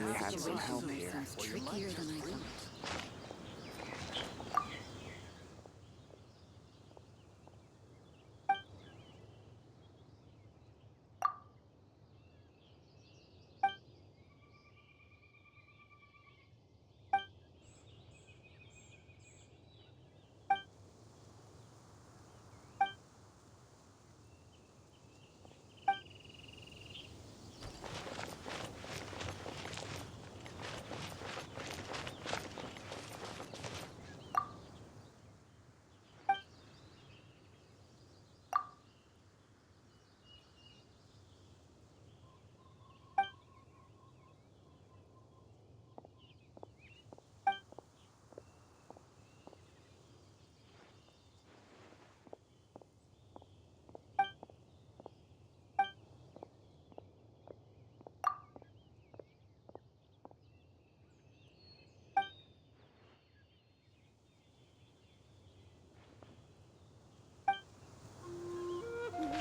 we had some help here. Seems trickier than I thought.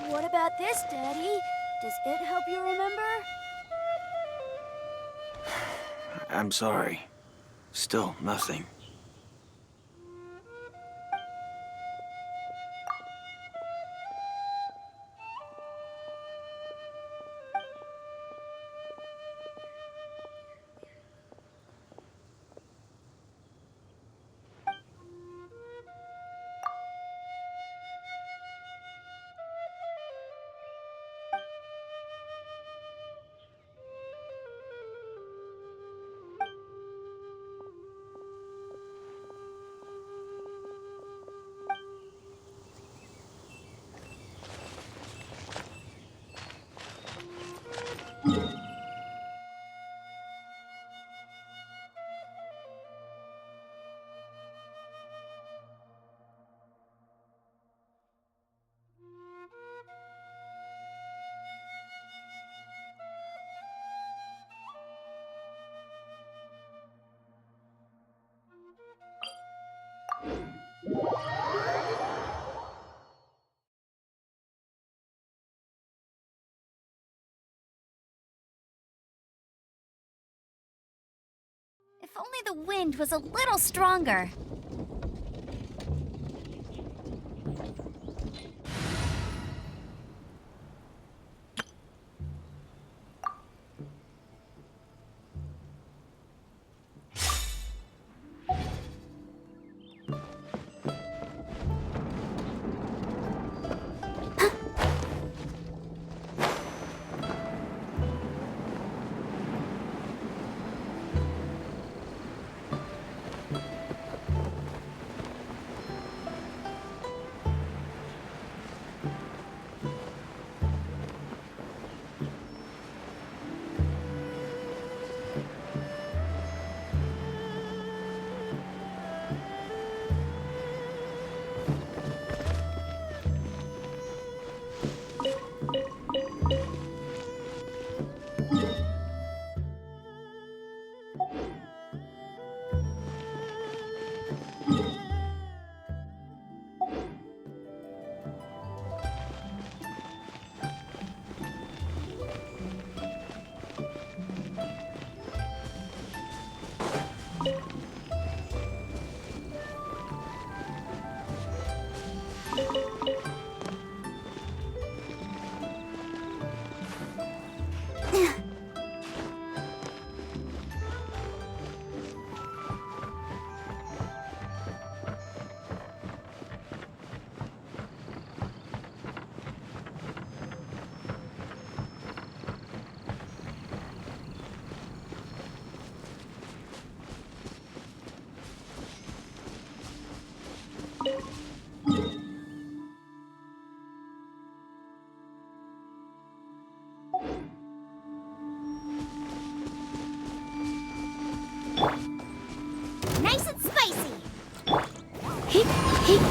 What about this, Daddy? Does it help you remember? I'm sorry. Still nothing. If only the wind was a little stronger. Nice and spicy! Heat, heat!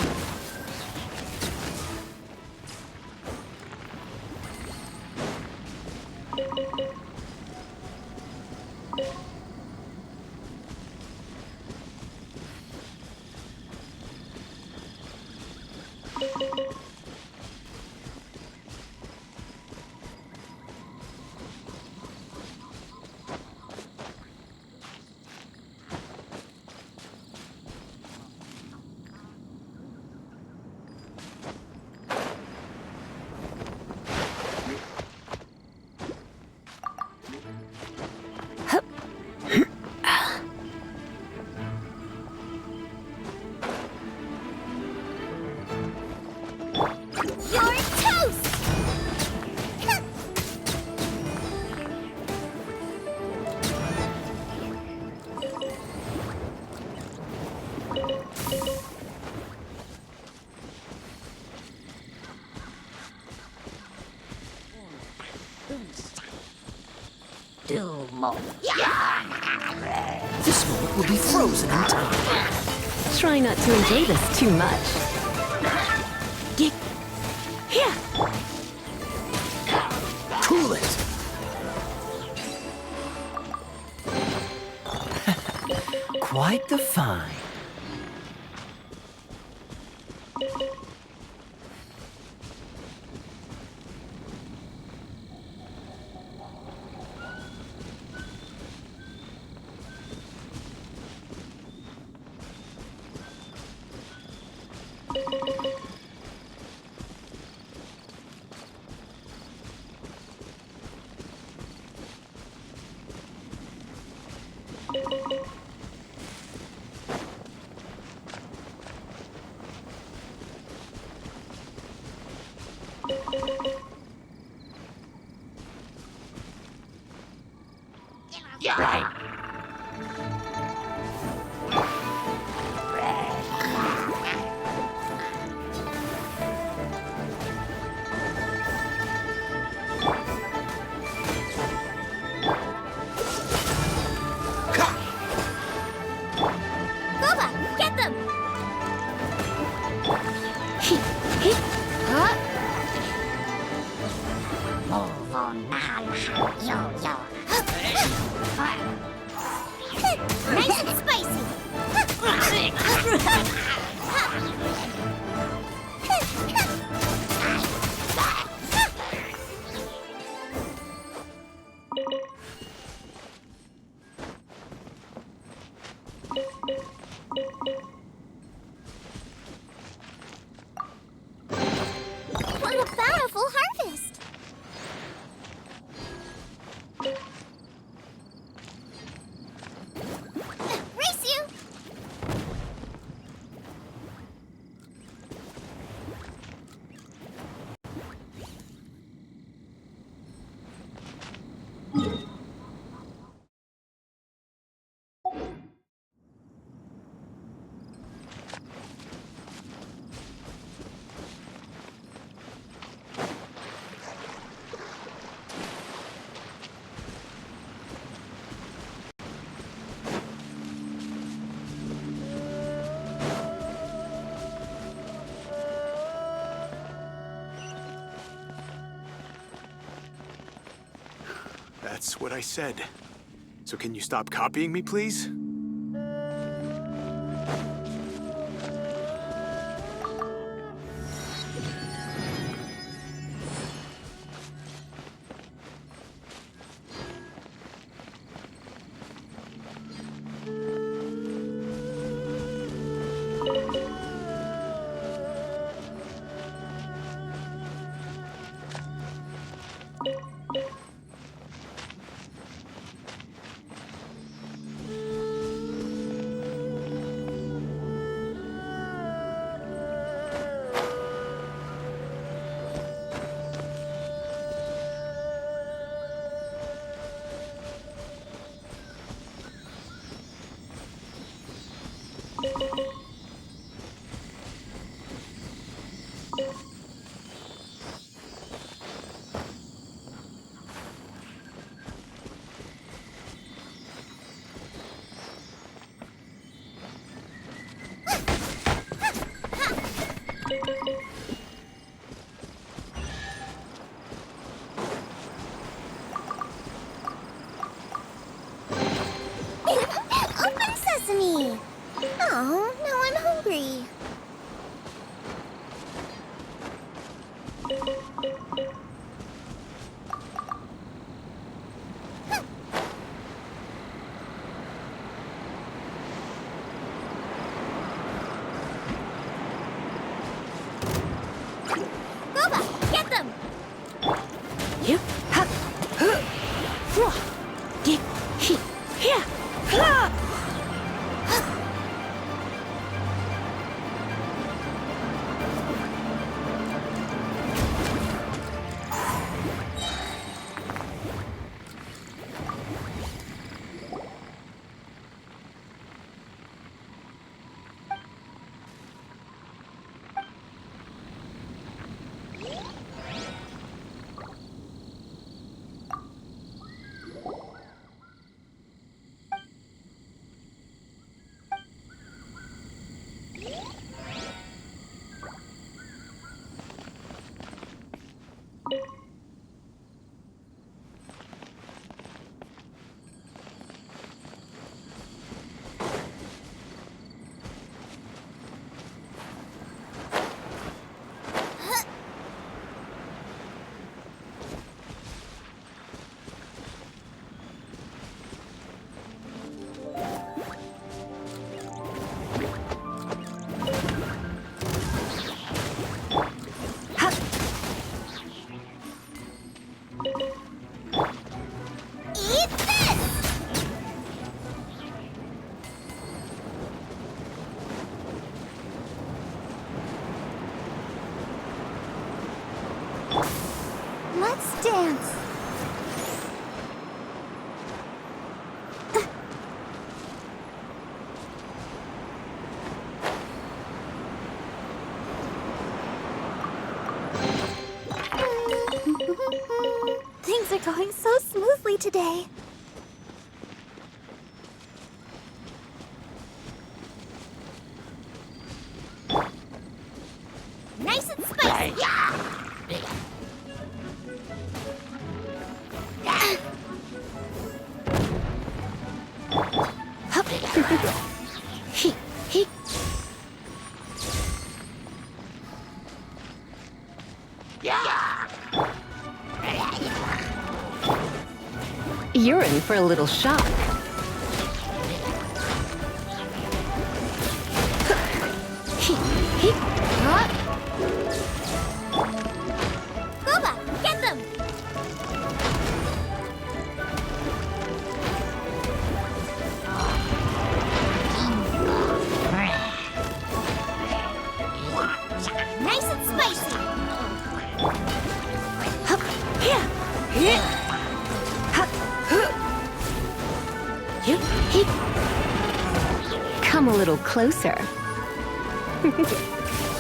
The smoke will be frozen in time. Try not to enjoy this too much. Get here. Cool it. Quite the find. Boba, get them! Nice and spicy! What a bountiful harvest! Race you! That's what I said. So can you stop copying me, please? Open sesame! Oh, now I'm hungry. Boba, get them! Yep. Ha. Huh. Get here. Ha. going so smoothly today. Nice and spicy. You're in for a little shock. Boba, get them! Nice and spicy. Come a little closer.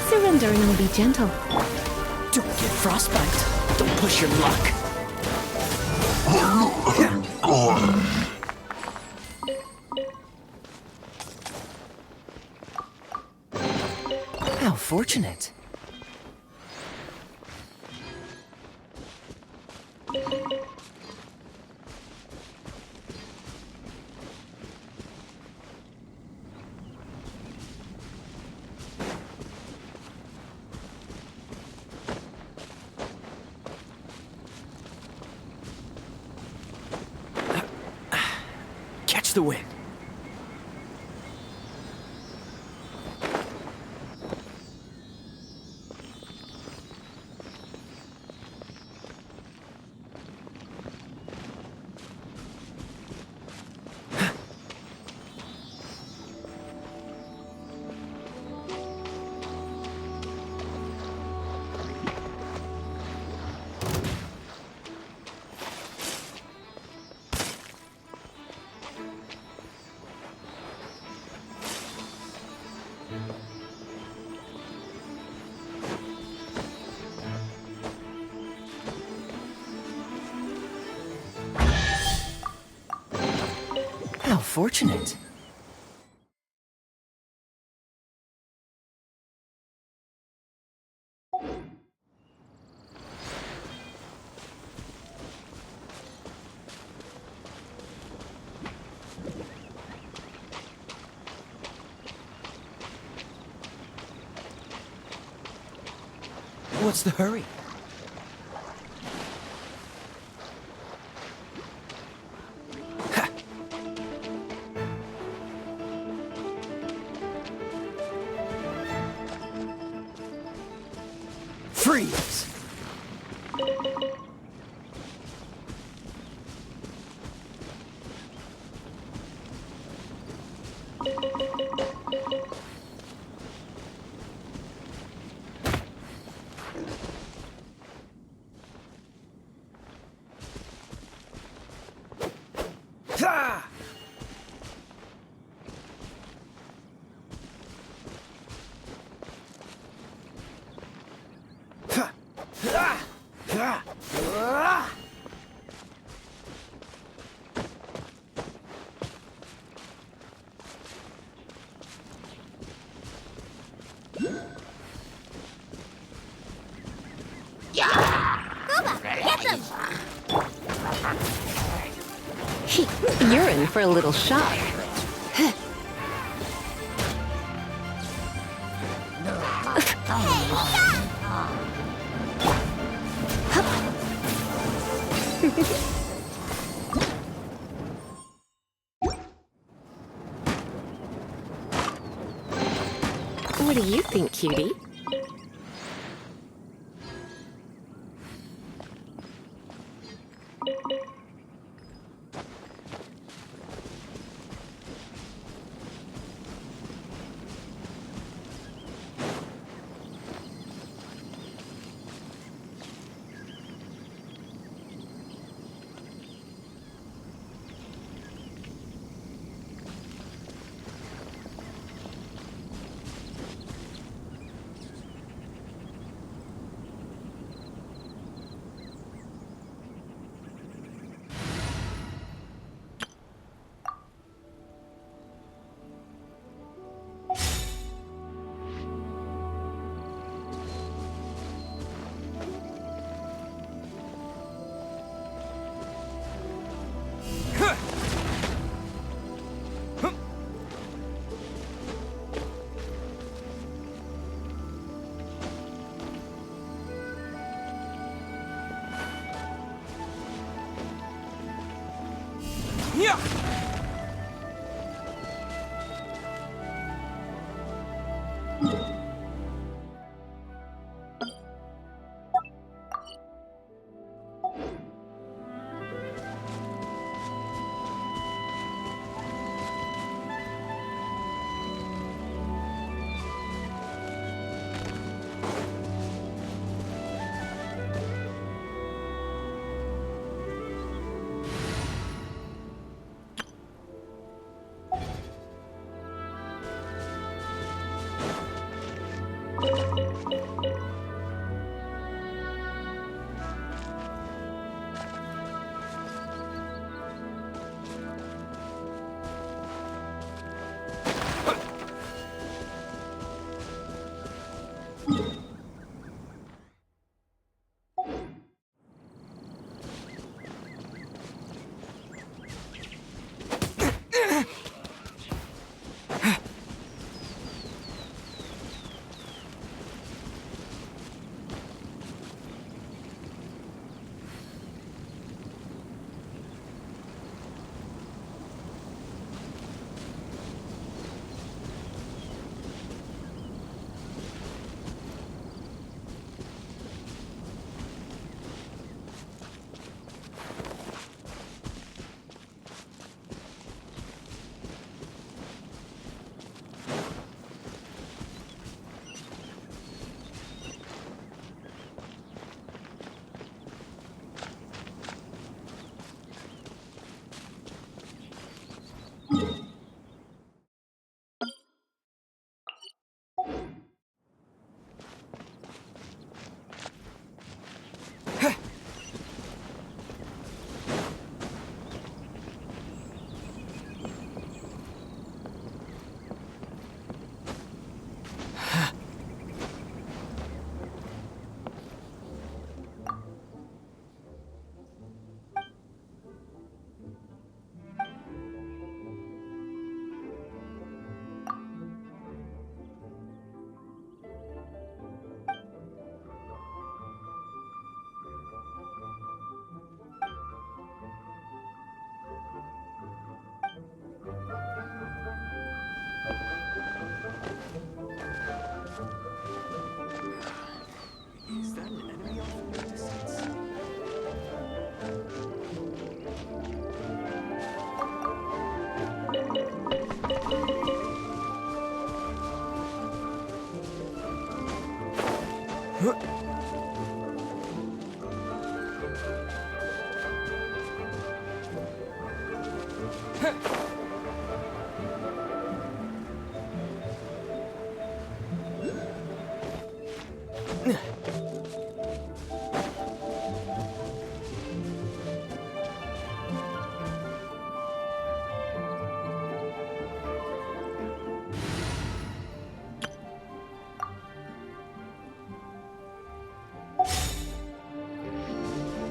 Surrendering will be gentle. Don't get frostbite. Don't push your luck. How fortunate. Catch the wind. How fortunate. What's the hurry? Ha! Freeze! Ha! Ha! Ha! Ha! Ah! Boba, get them! You're in for a little shock. What do you think, cutie?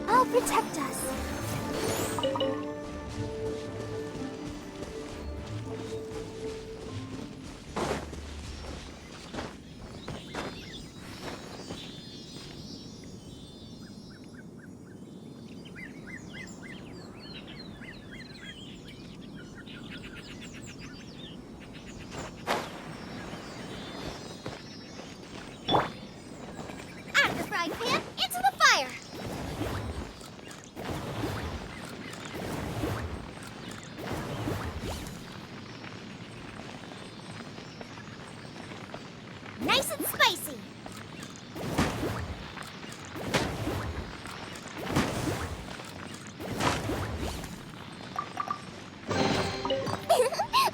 I'll protect us. Out of the frying pan, into the fire! Nice and spicy!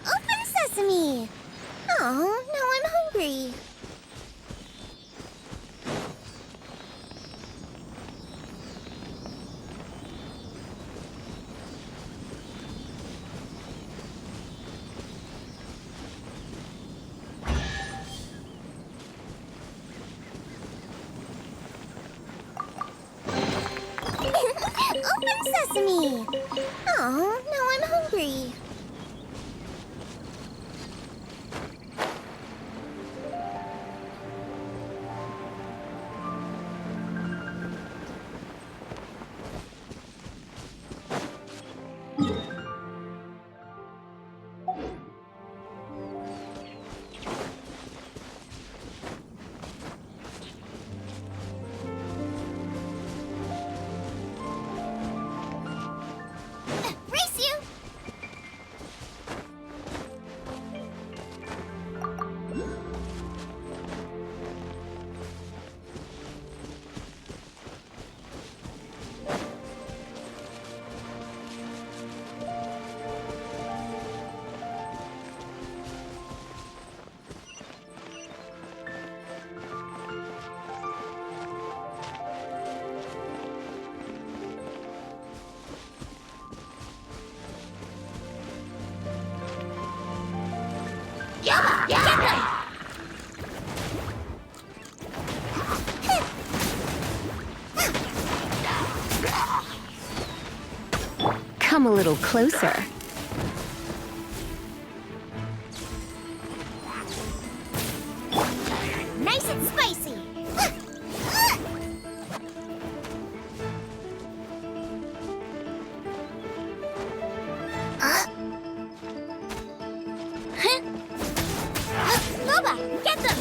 Open sesame! Oh, now I'm hungry. Open sesame! Oh, now I'm hungry. Race you! Get them! Come a little closer. Nice and spicy! Loba, get them!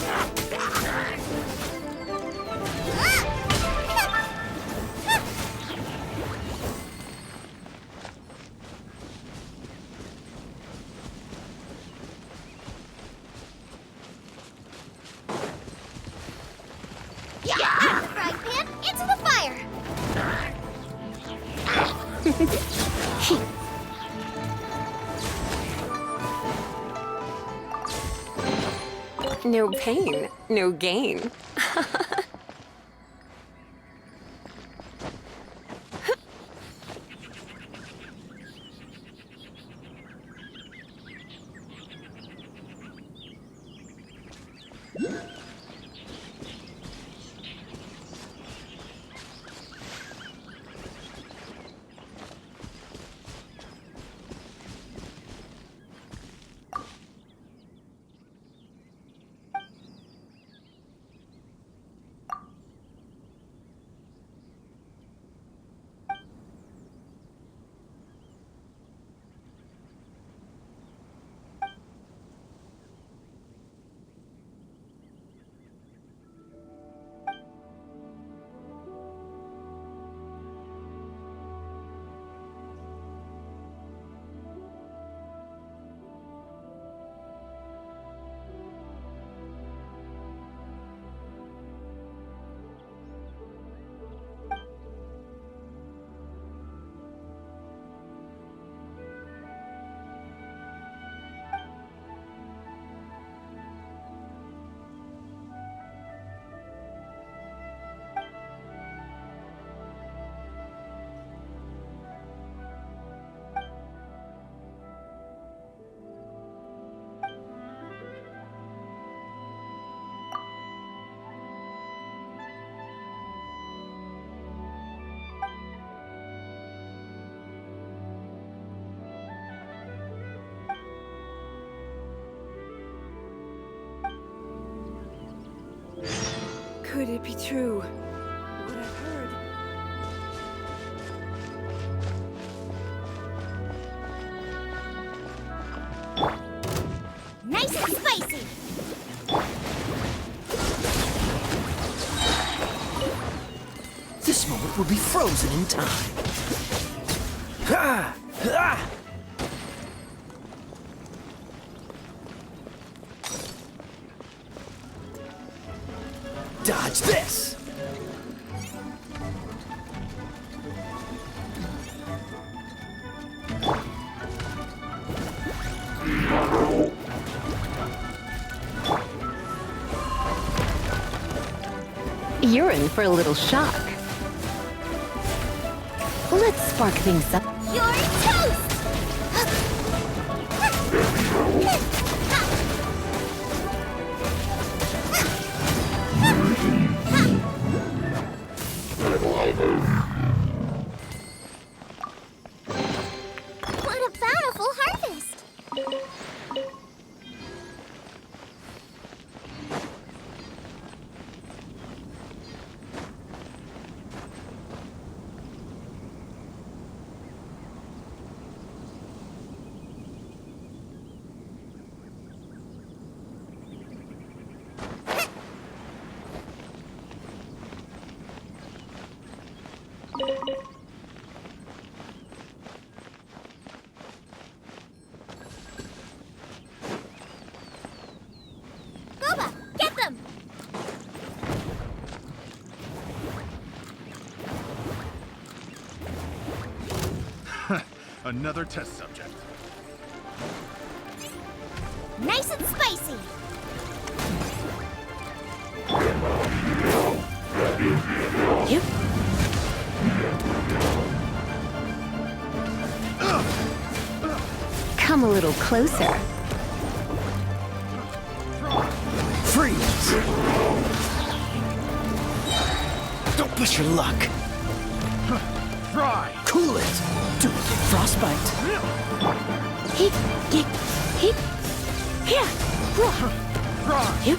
Out of the frying pan, into the fire! No pain, no gain. Could it be true? What I've heard. Nice and spicy! This moment will be frozen in time. Ha! Ha! Dodge this! You're in for a little shock. Let's spark things up. You're toast! What a bountiful harvest! Boba, get them! Another test subject. Nice and spicy! Yep. Come a little closer. Freeze! Don't push your luck. Fry! Cool it! Don't get frostbite. Hip, hip, hip, here. Fry! Yep.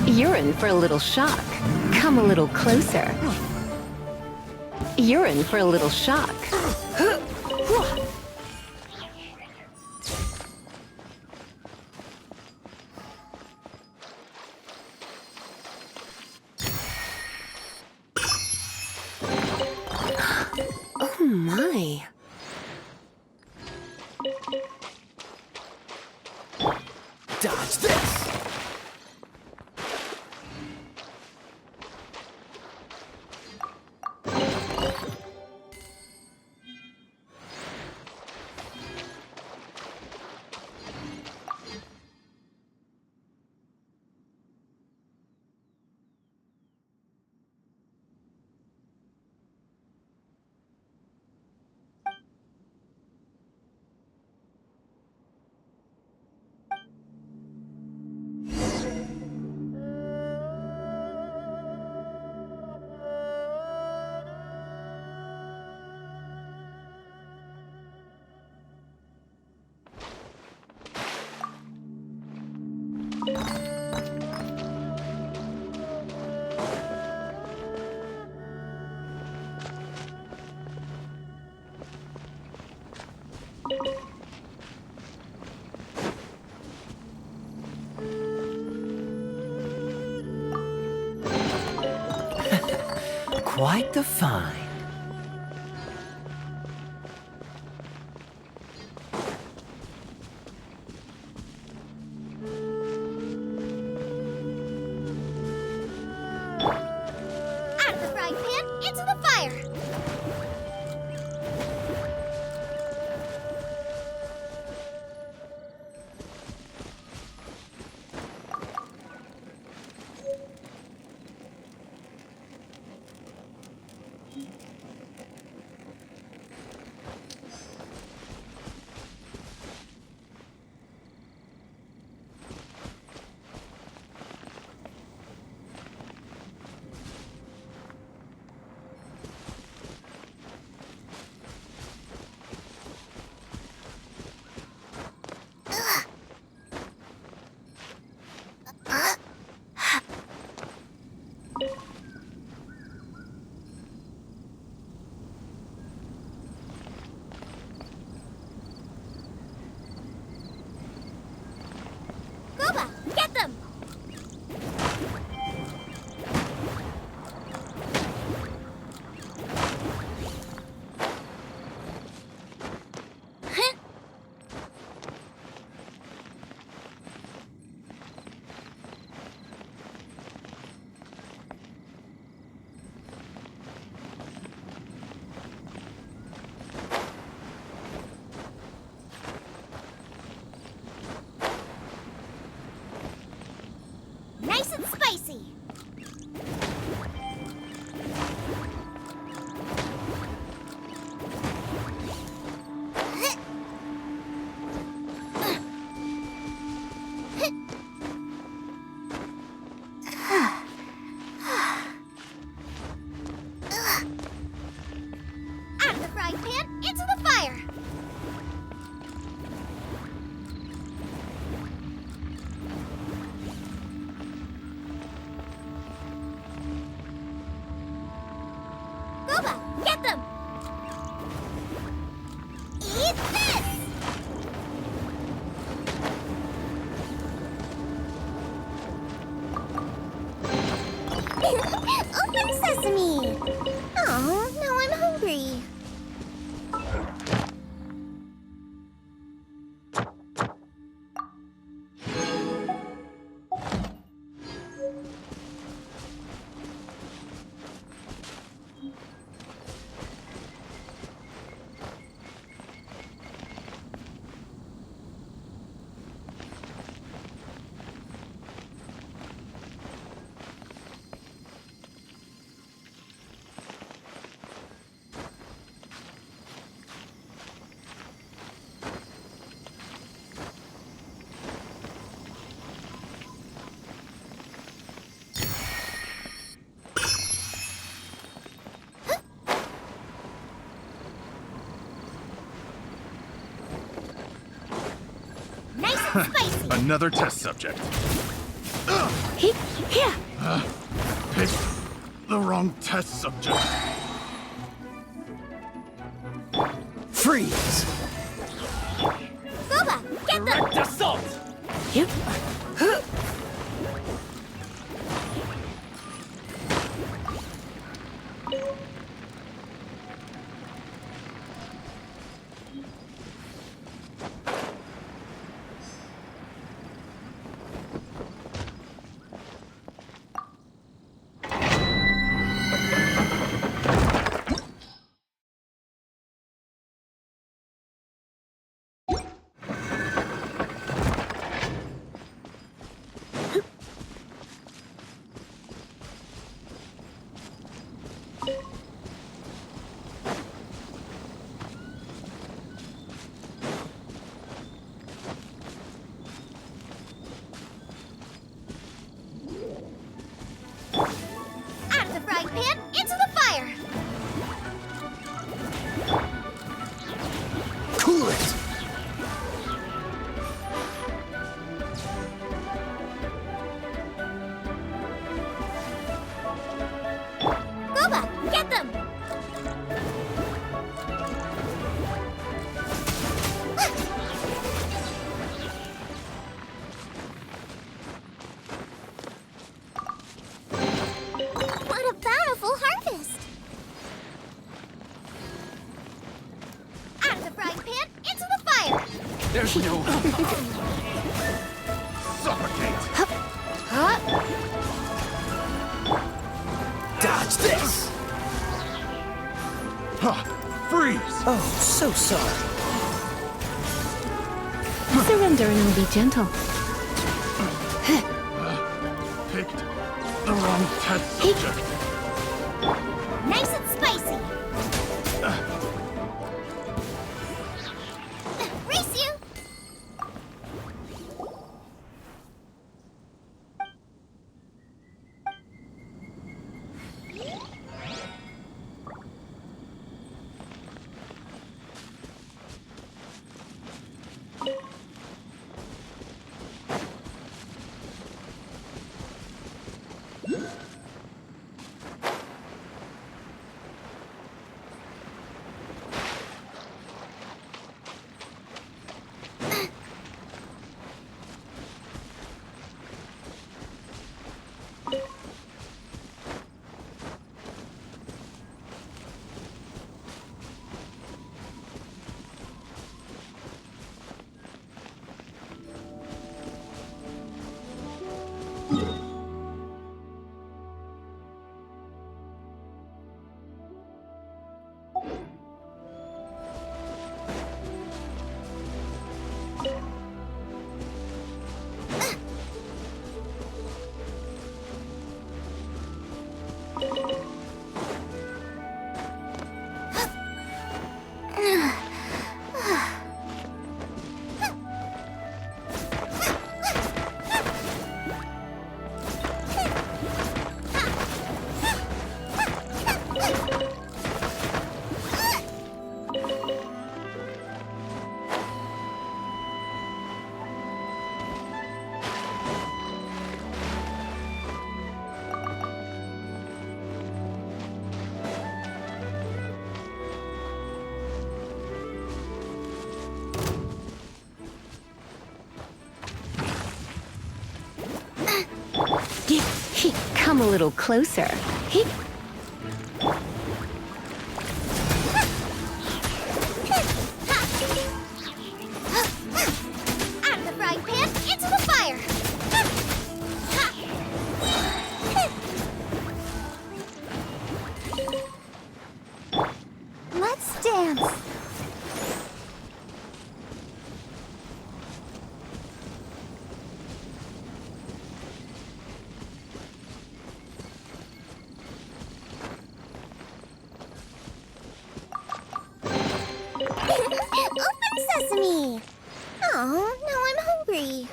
You're in for a little shock. Come a little closer. You're in for a little shock. Oh my. Dodge this! Quite the find. Out of the frying pan, into the fire! spicy! Out of the frying pan, into the fire! Boba, get them! Eat this! Open sesame! Oh, now I'm hungry. Nice and spicy! Another test subject. Here. Picked the wrong test subject. Freeze! Boba, get them! Assault! Yep. Out of the frying pan, into the fire! Cool it! Boba, get them! What a bountiful harvest! Out of the frying pan, into the fire! There's no... Suffocate! Dodge this! Huh. Freeze! Oh, so sorry. Surrender and I'll be gentle. Picked the wrong test subject. Nice and spicy! Race you! Come a little closer. Hee. Out of the frying pan, into the fire! Let's dance! Open sesame! Oh, now I'm hungry.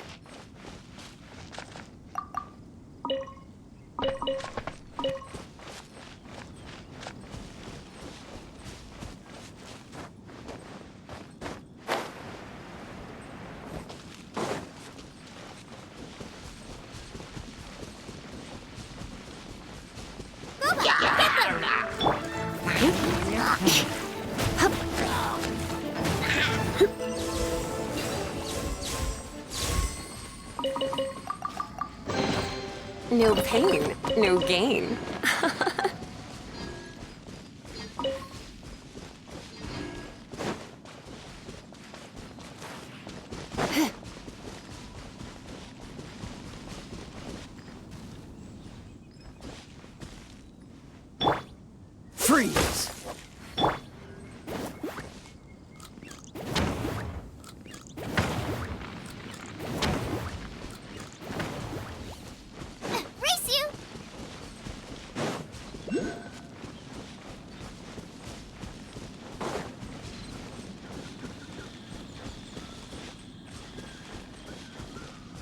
No pain, no gain. Freeze! Race you!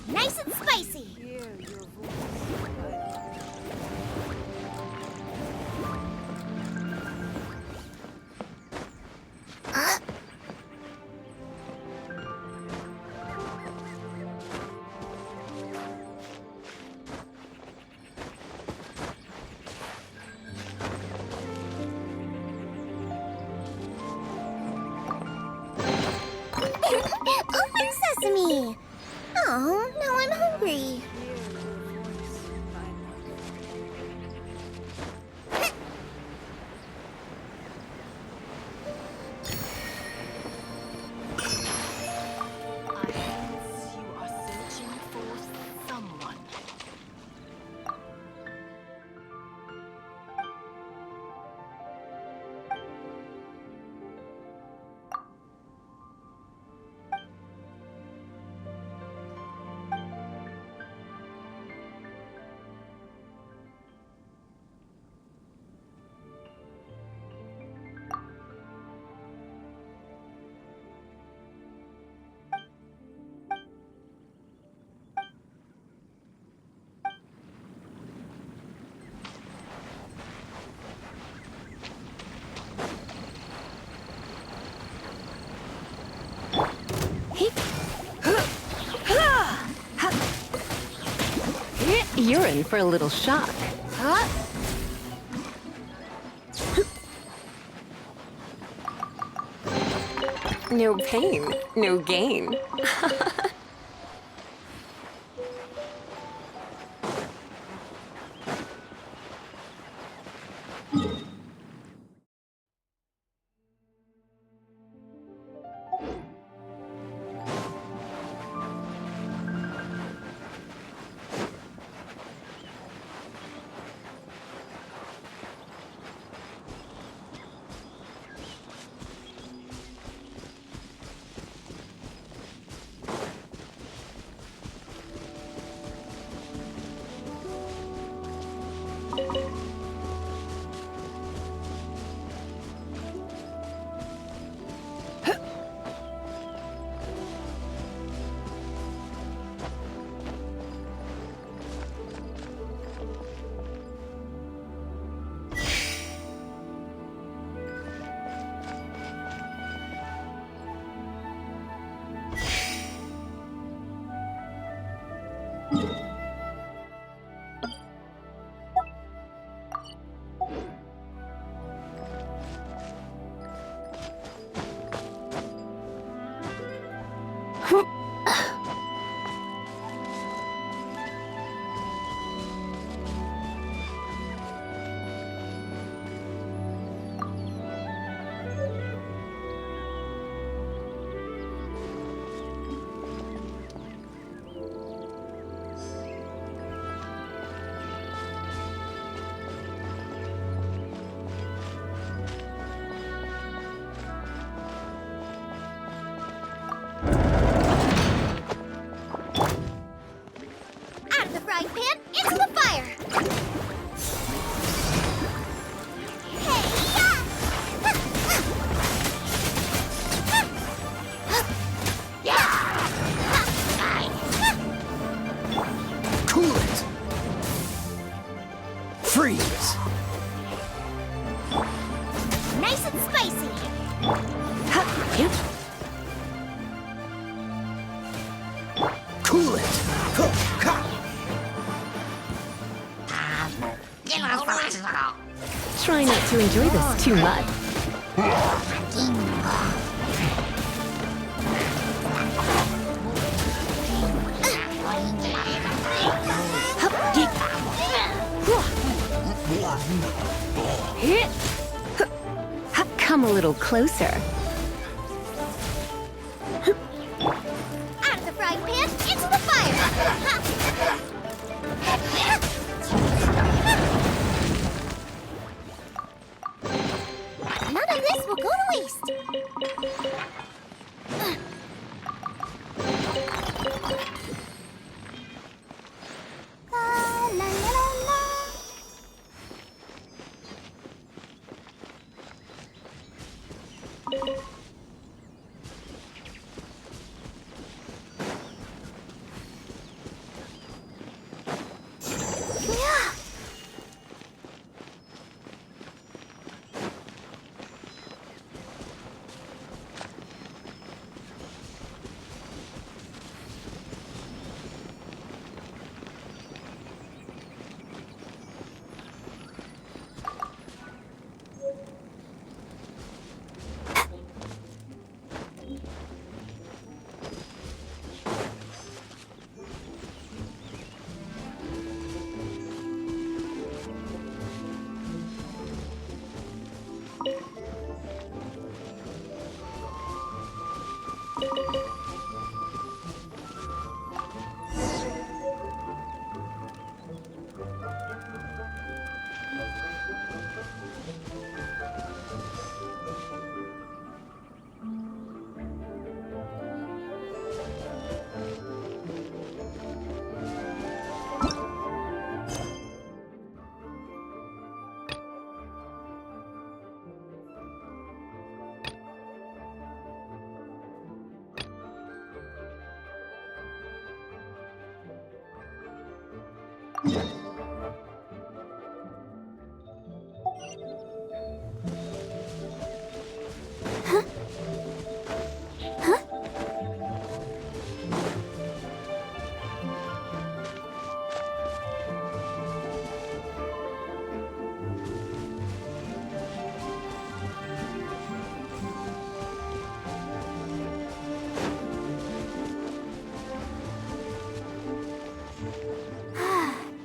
Nice and spicy! Open sesame! Oh, now I'm hungry. I sense you are searching for someone. You're in for a little shock. Huh? No pain, no gain. Freeze! Nice and spicy. Ha! Hit! Cool it! Ho! Ha! Try not to enjoy this too much. Hup! Get! Hit. Come a little closer. Out of the frying pan, into the fire. None of this will go to waste. La la la la la. Yeah.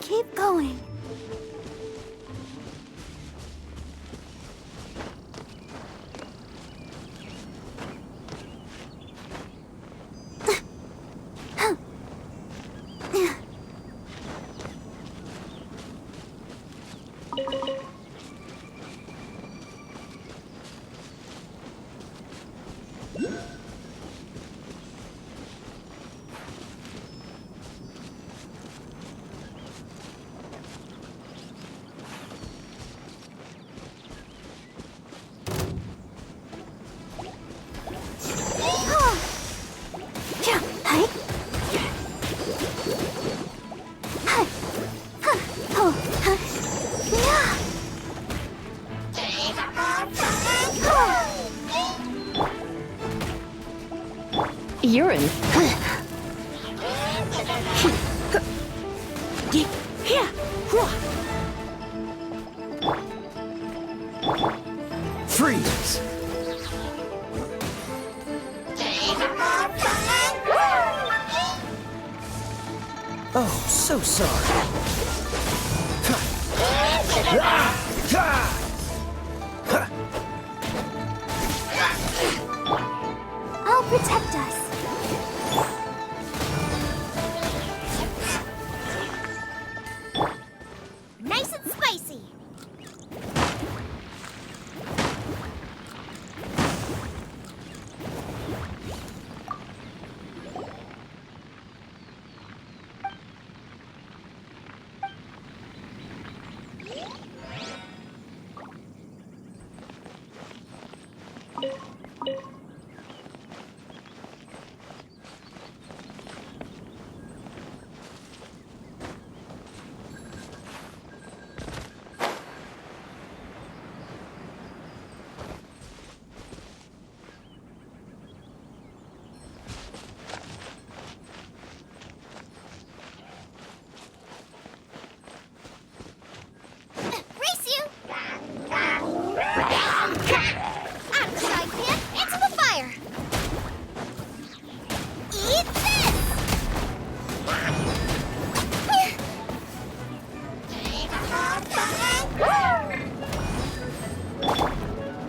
Keep going. Urine. Freeze! Oh, so sorry. I'll protect us. Nice and spicy.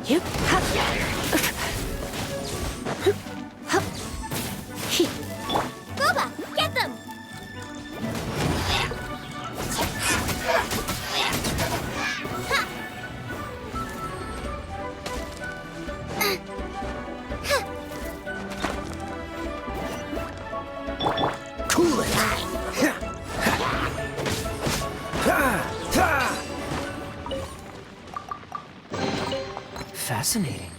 Yep. Hup. Hup. He. Booba, get them! Cool it. Fascinating.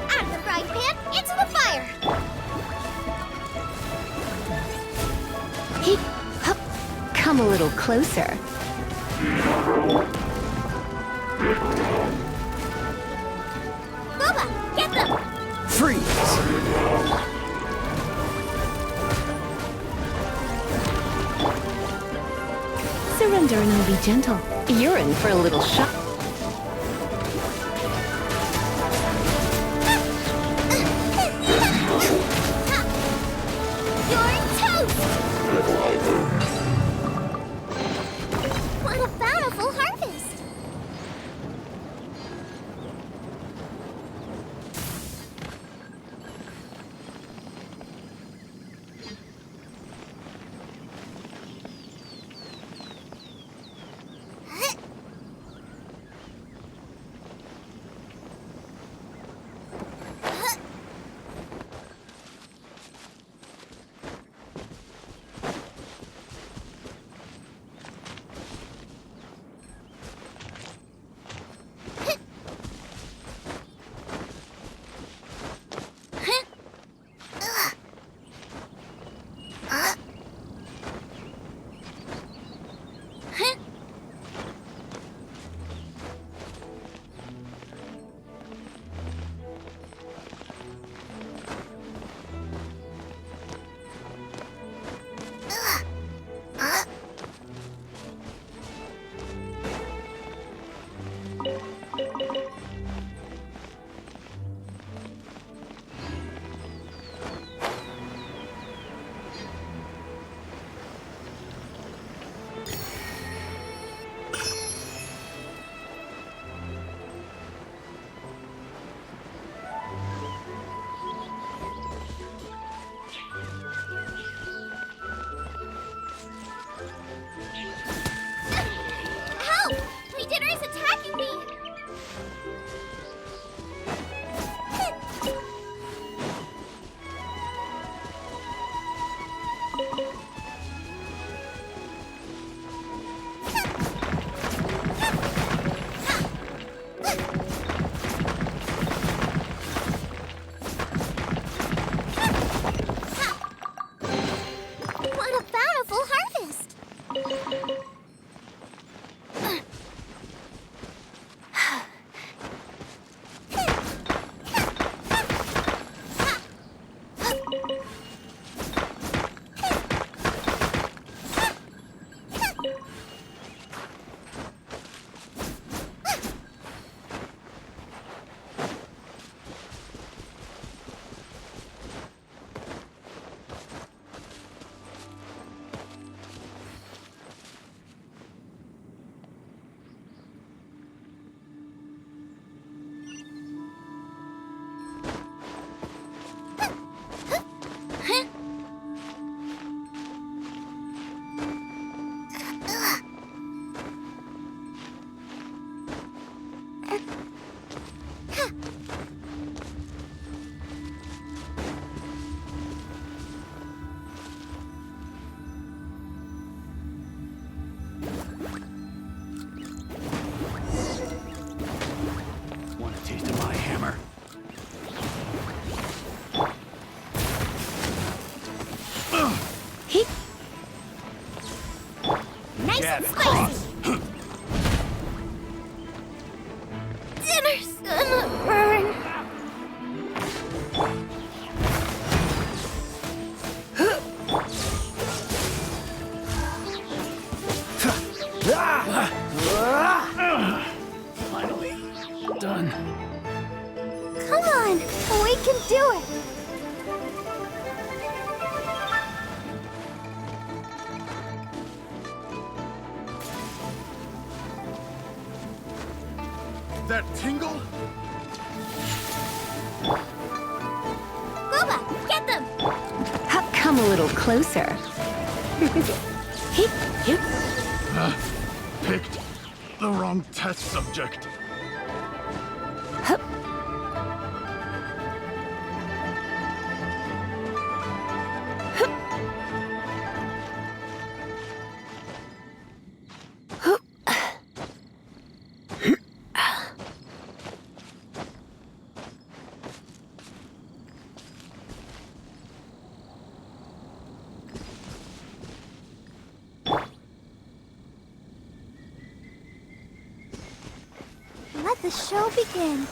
Out of the frying pan, into the fire! He. Hup. Come a little closer. Booba, get them! Freeze. Surrender and I'll be gentle. You're in for a little shock. You're toast! What a bountiful harvest! Heat. Nice Jab and it. spicy. Dinner's gonna burn. Finally. Done. Come on, we can do it. That tingle? Booba, get them. Come a little closer. Heat. Yep. Picked the wrong test subject. Hup. Let the show begin.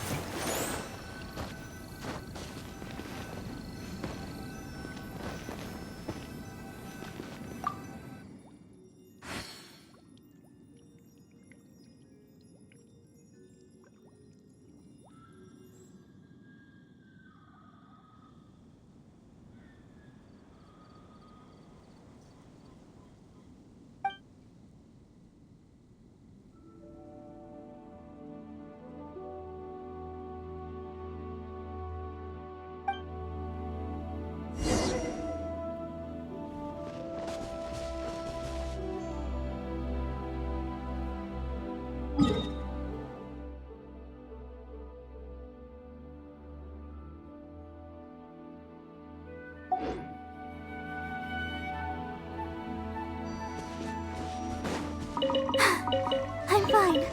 I'm fine.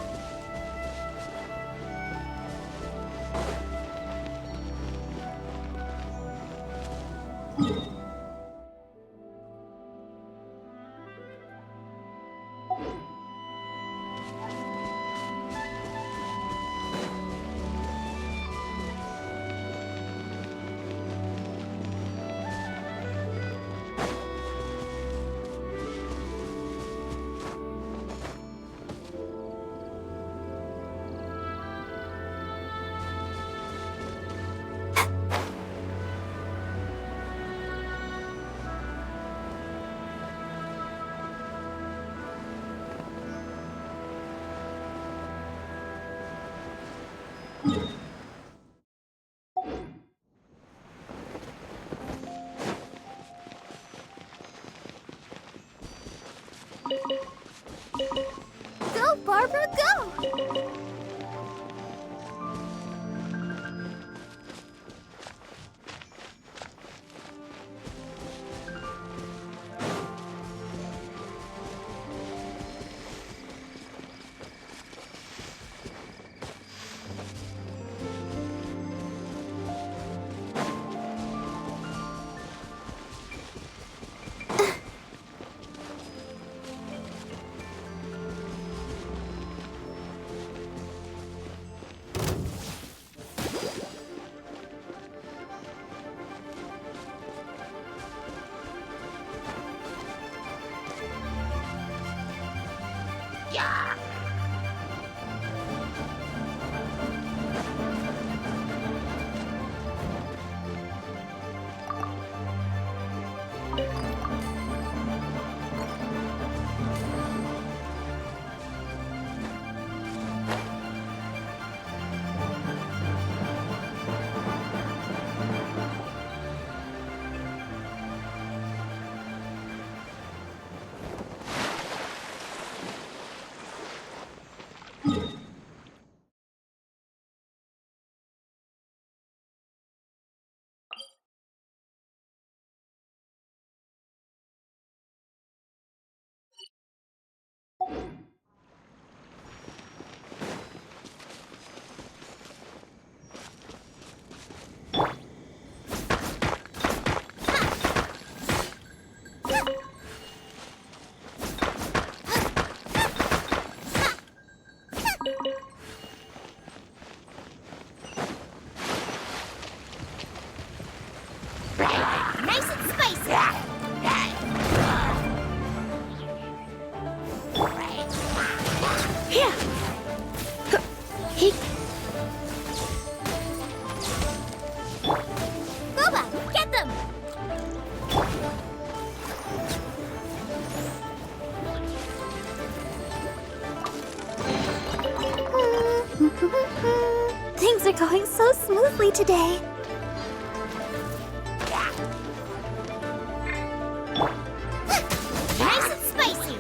Go, Barbara, go! Things are going so smoothly today. Nice and spicy.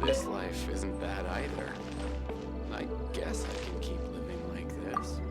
This life isn't bad either. I guess I can keep living like this.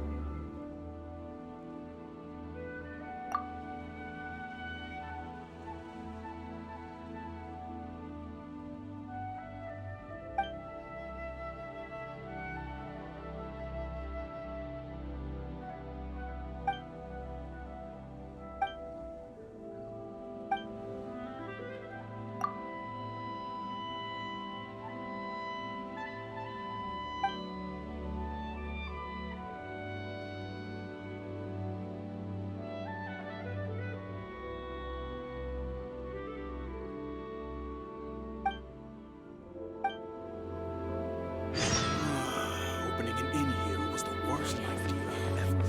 Opening an inn here was the worst idea ever.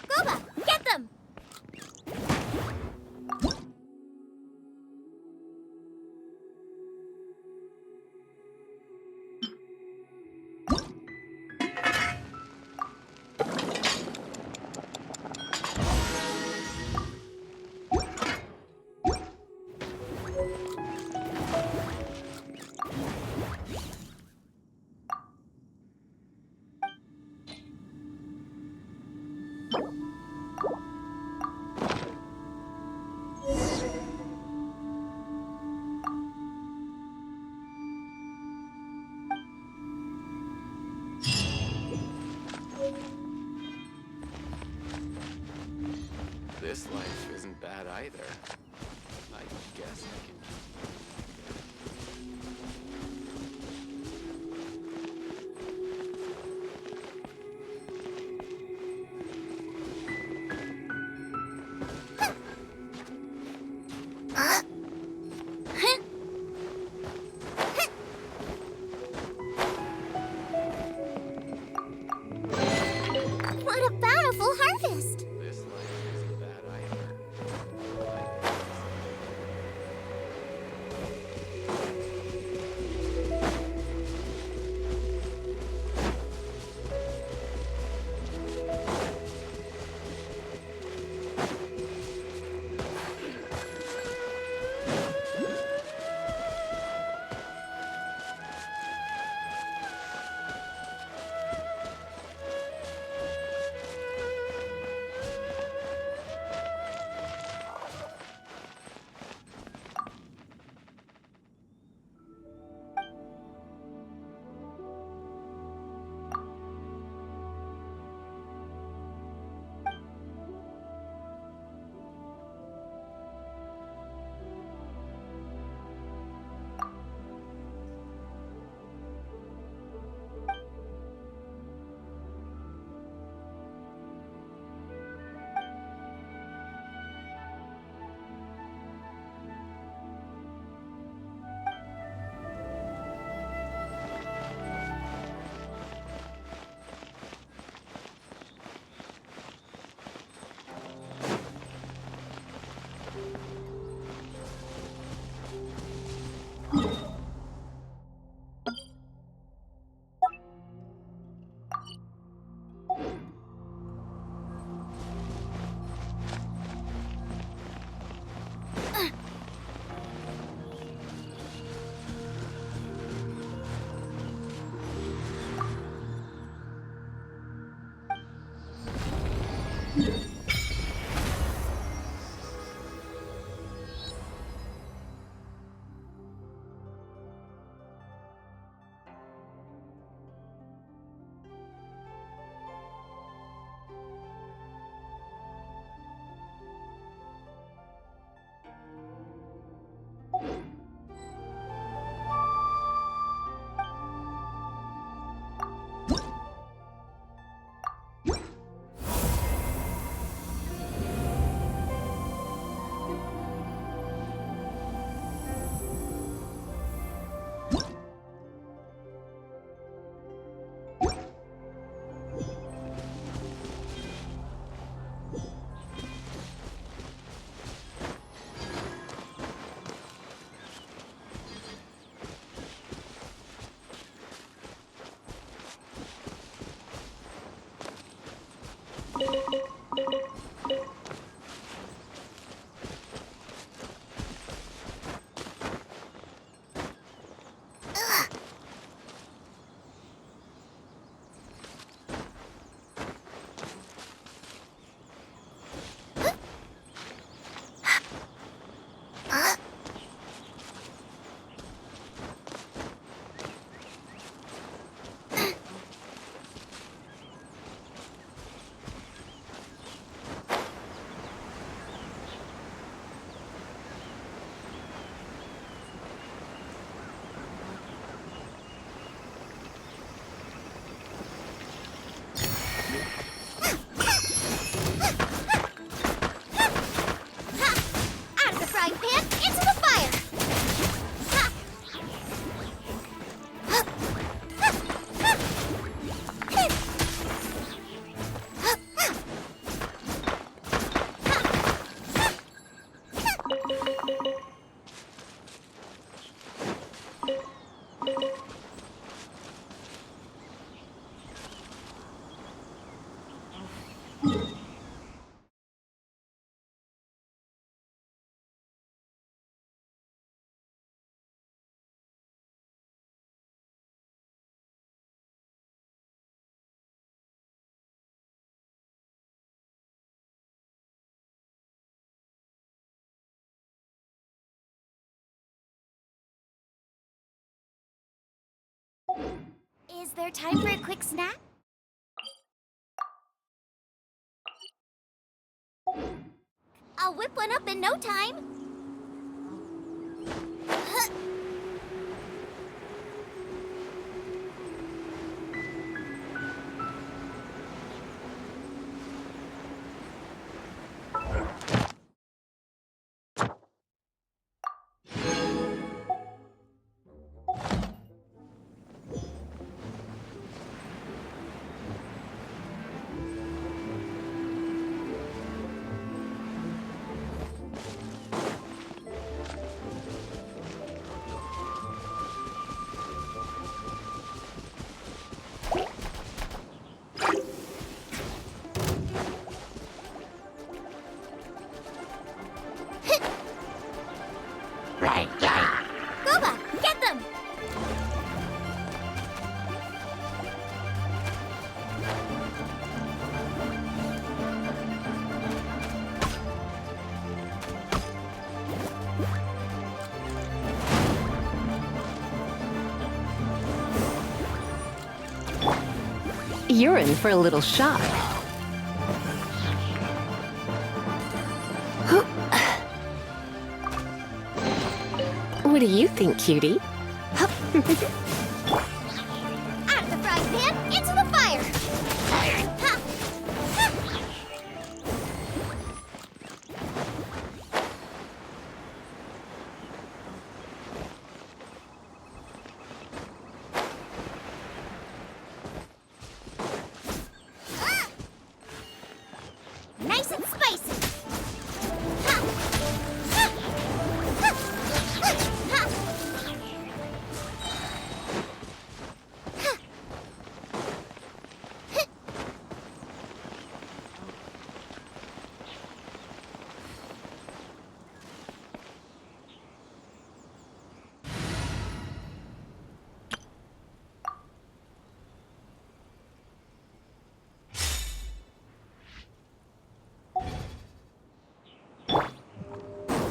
Boba, get them! This life isn't bad either. I guess I can keep living like this. Is there time for a quick snack? I'll whip one up in no time. Gooba, get them! You're in for a little shock. What do you think, cutie? Out of the frying pan, into the fire! Ha! Ha! Ah! Nice and spicy! Ha! Ha! Ha! Ha! Ha!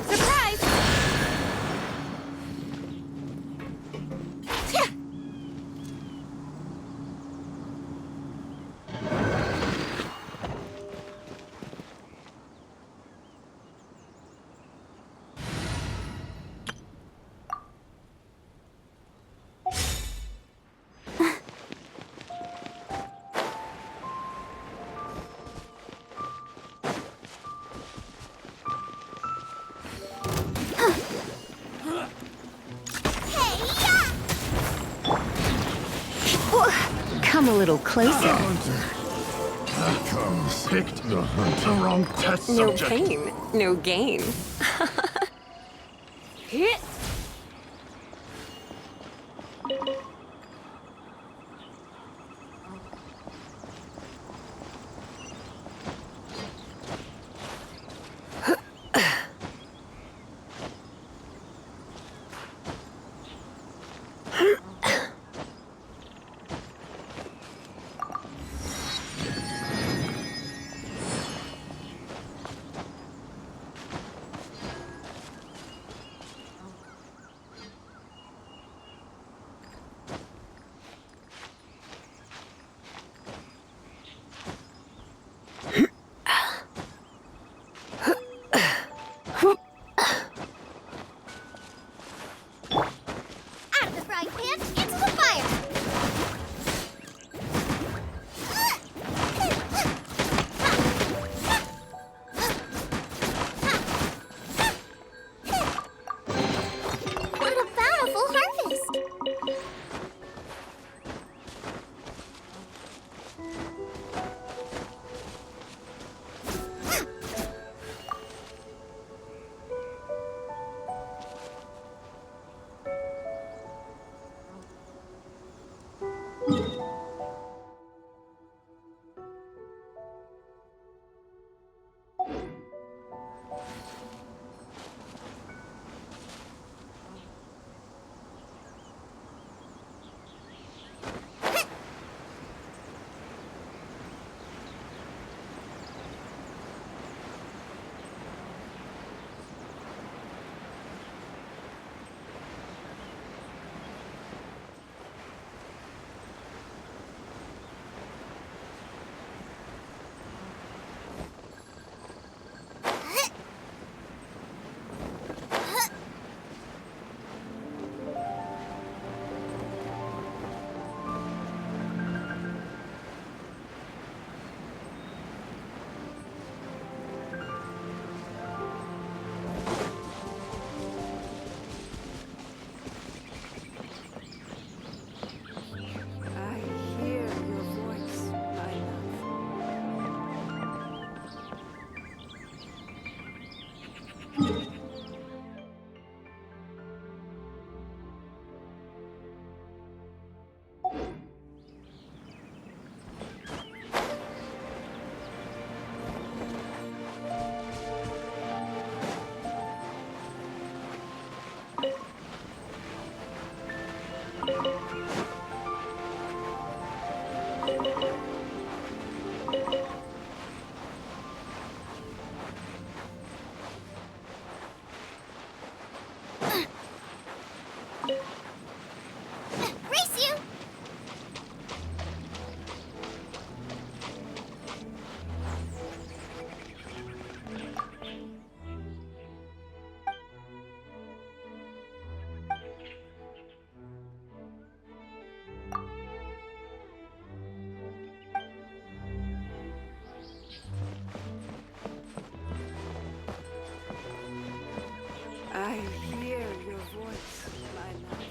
Surprise! Yeah. Come a little closer. Picked the wrong test No subject. pain, no gain. I hear your voice, my love.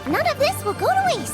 None of this will go to waste.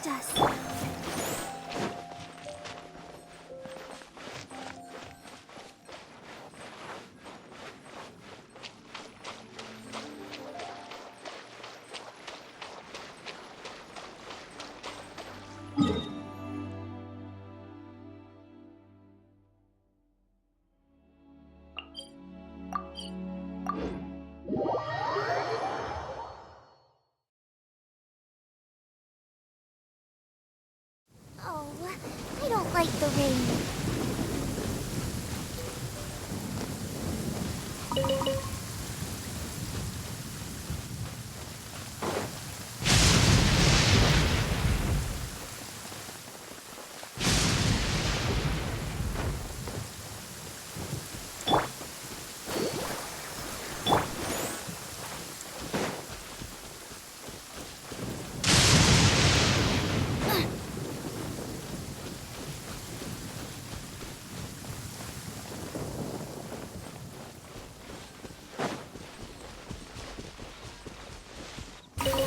protect us. Oh, I don't like the rain.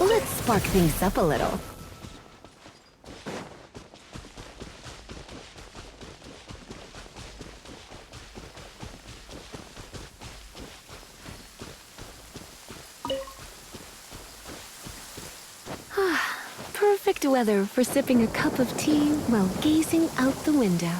Let's spark things up a little. Perfect weather for sipping a cup of tea while gazing out the window.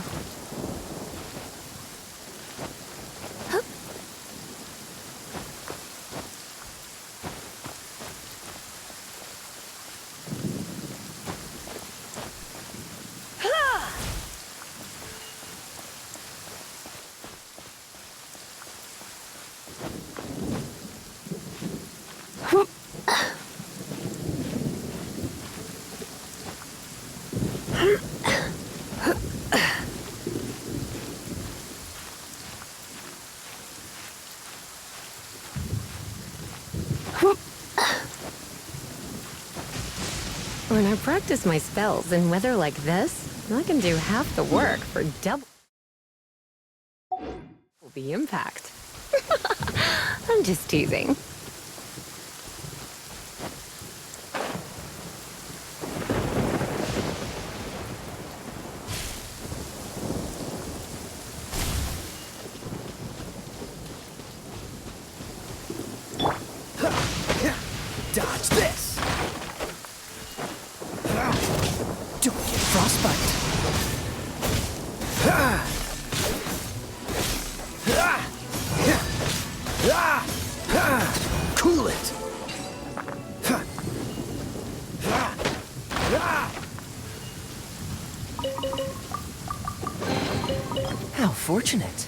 Hup. When I practice my spells in weather like this, I can do half the work for double the impact. I'm just teasing. Dodge this! Don't get frostbite! Cool it! How fortunate!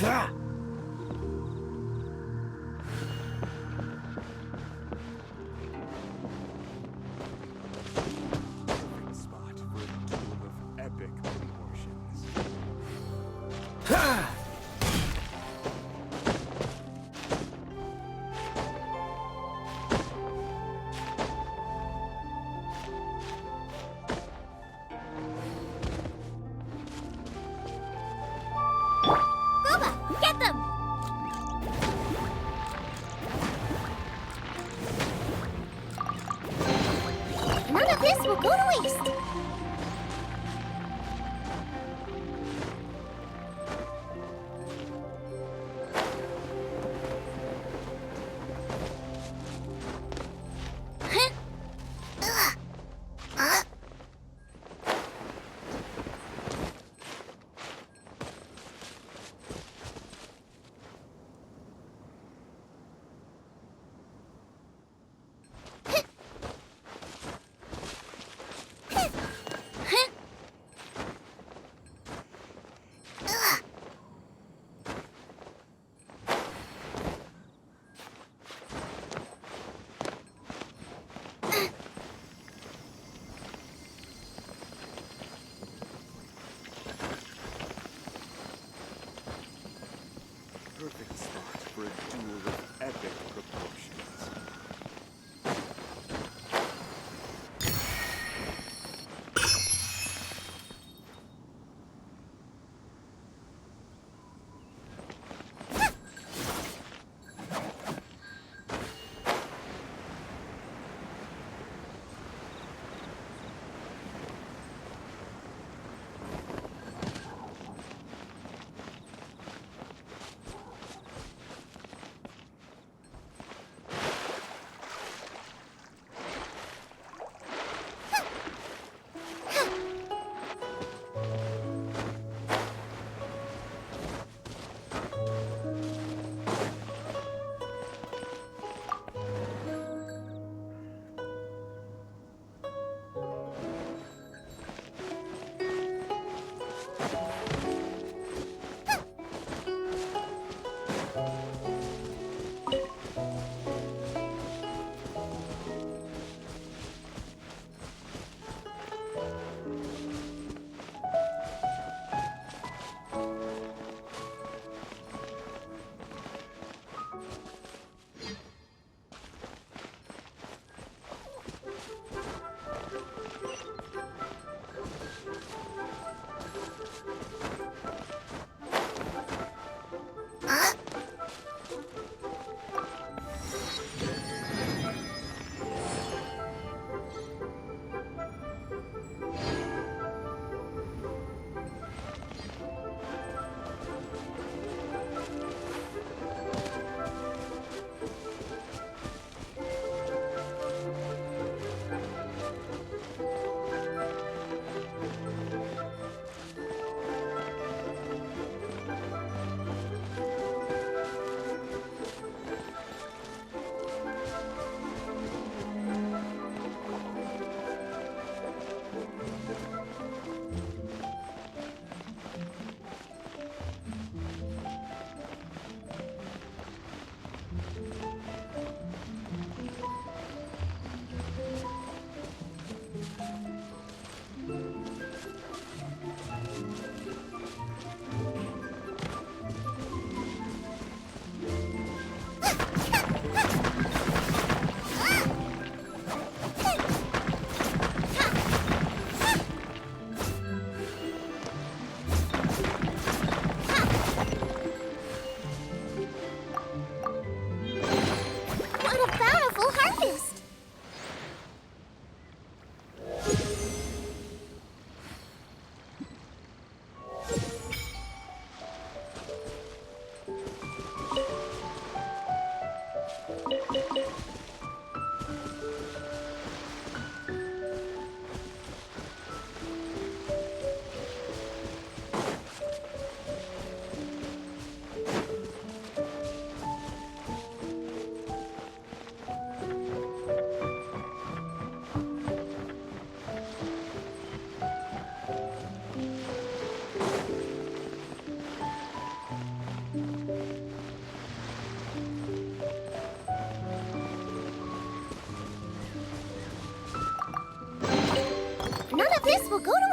Perfect spot for a duel of epic proportions. Gooba, get them! None of this will go to waste.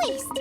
waste.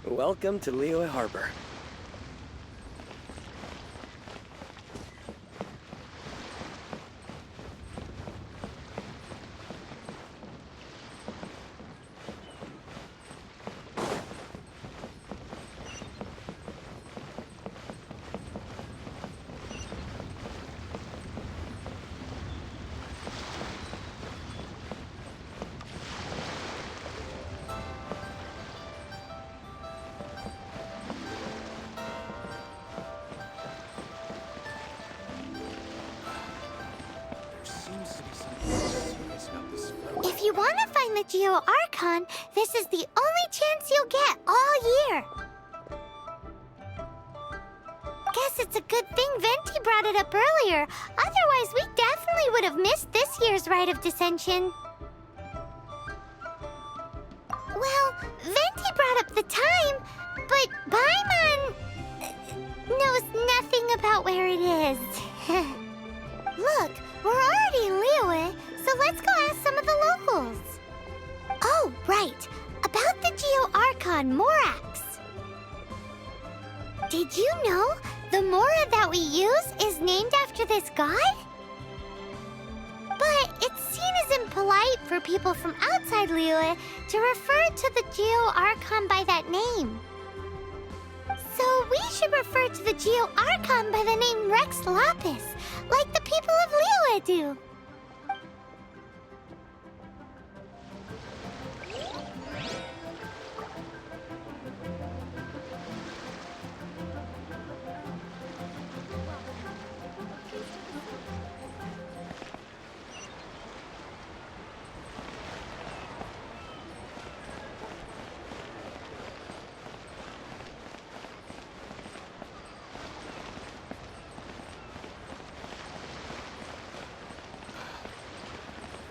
Welcome to Liyue Harbor. If you want to find the Geo Archon, this is the only chance you'll get all year. Guess it's a good thing Venti brought it up earlier. Otherwise, we definitely would have missed this year's Rite of Dissension. Well, Venti brought up the time, but Paimon knows nothing about where it is. Look, we're already in Liyue, so let's go ask some of the locals. Oh, right. About the Geo Archon Morax. Did you know the Mora that we use is named after this god? But it's seen as impolite for people from outside Liyue to refer to the Geo Archon by that name. So we should refer to the Geo Archon by the name Rex Lapis, like the people of Liyue do.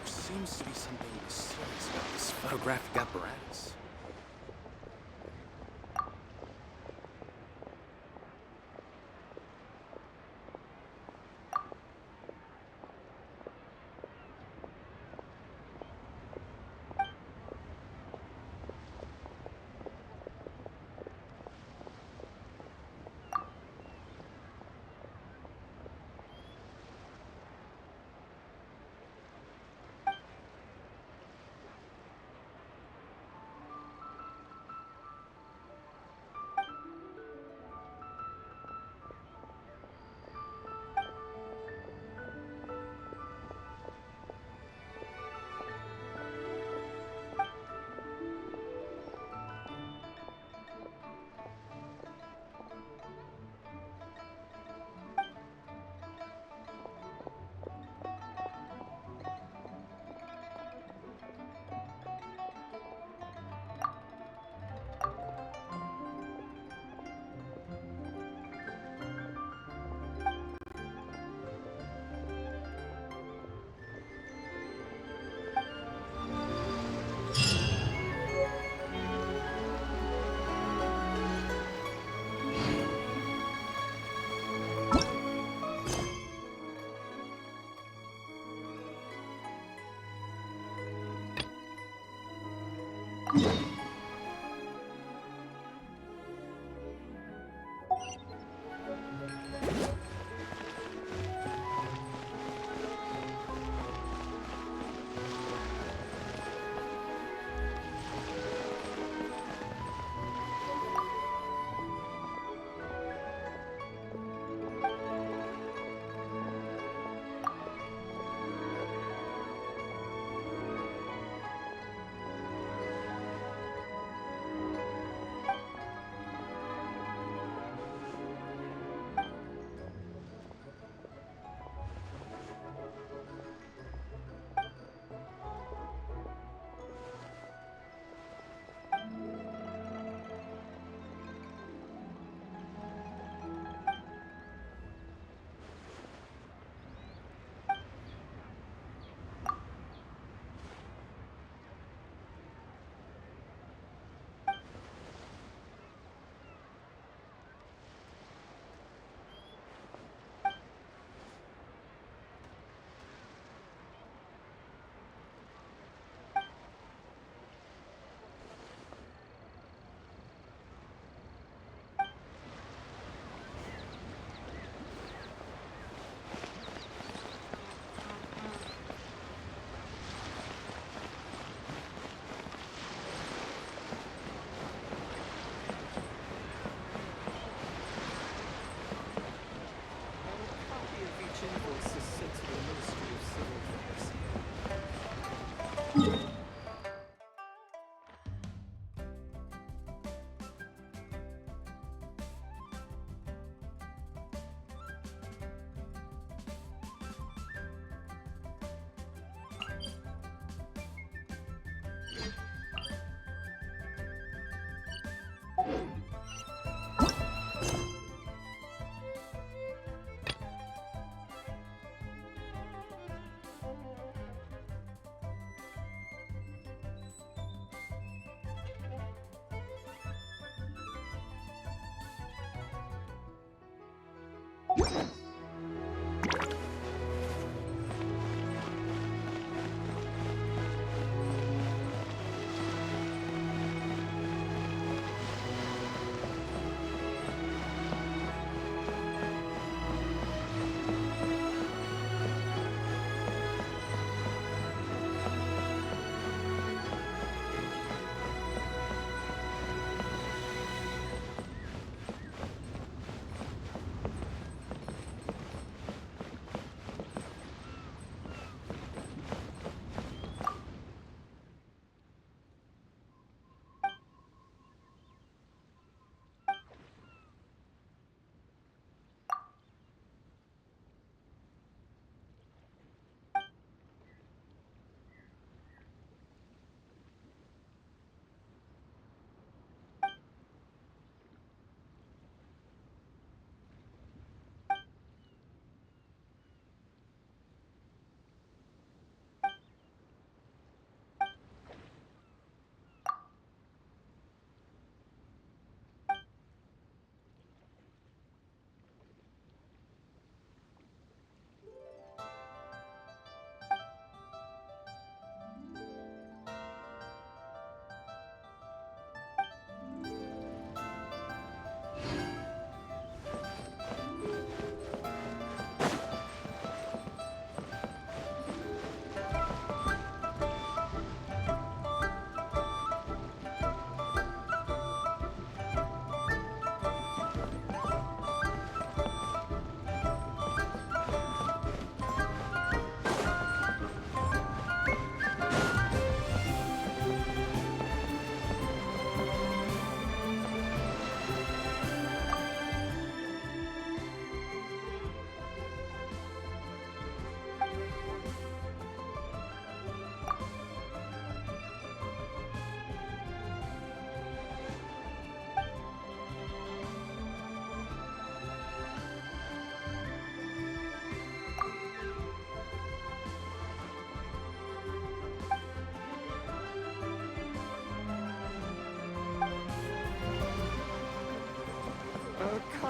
Seems to be something mysterious about this photographic apparatus.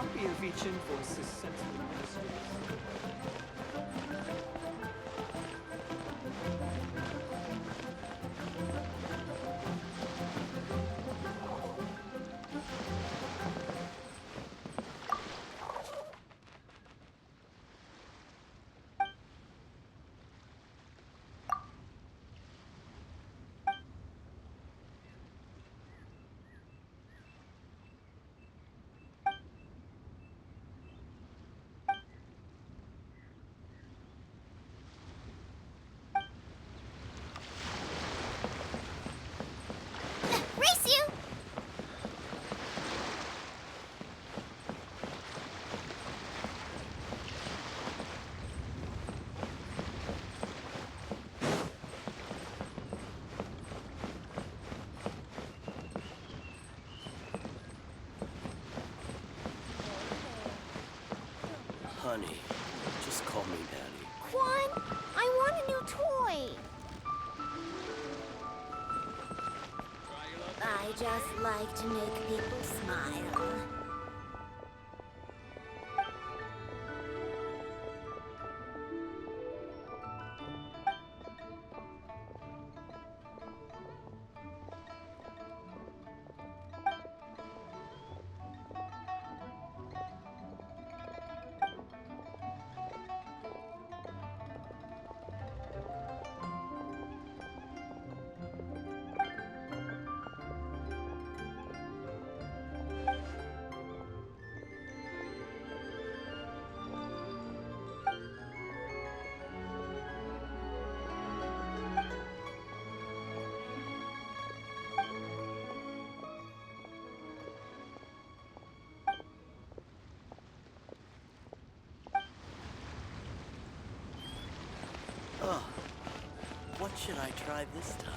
copy of each invoice is sent to the ministry. Race you! Honey, just call me Daddy. Quan, I want a new toy. I just like to make people smile. Oh, what should I try this time?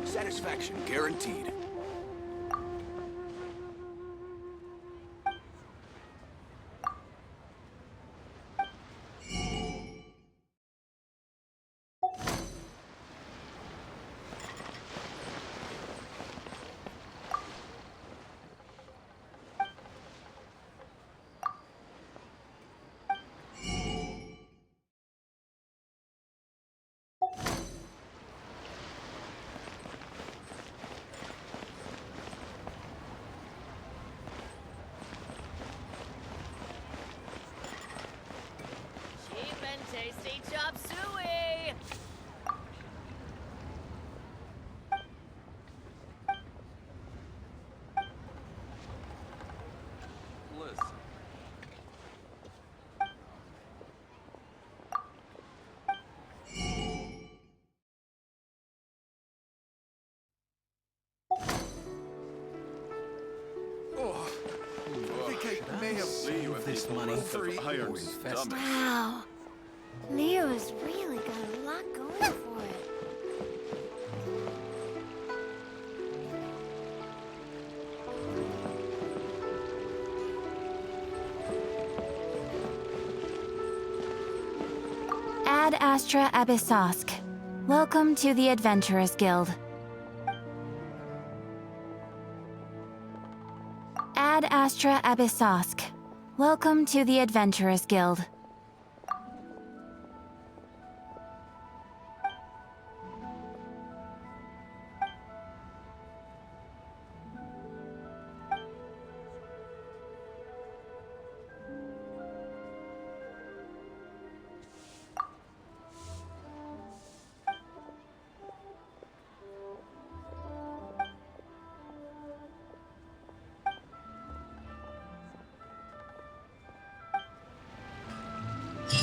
Satisfaction guaranteed. may have saved this money. Iron stomach. Wow. Leo's really got a lot going for it. Ad Astra Abyssosk. Welcome to the Adventurers Guild. Ad Astra Abyssosk. Welcome to the Adventurers Guild.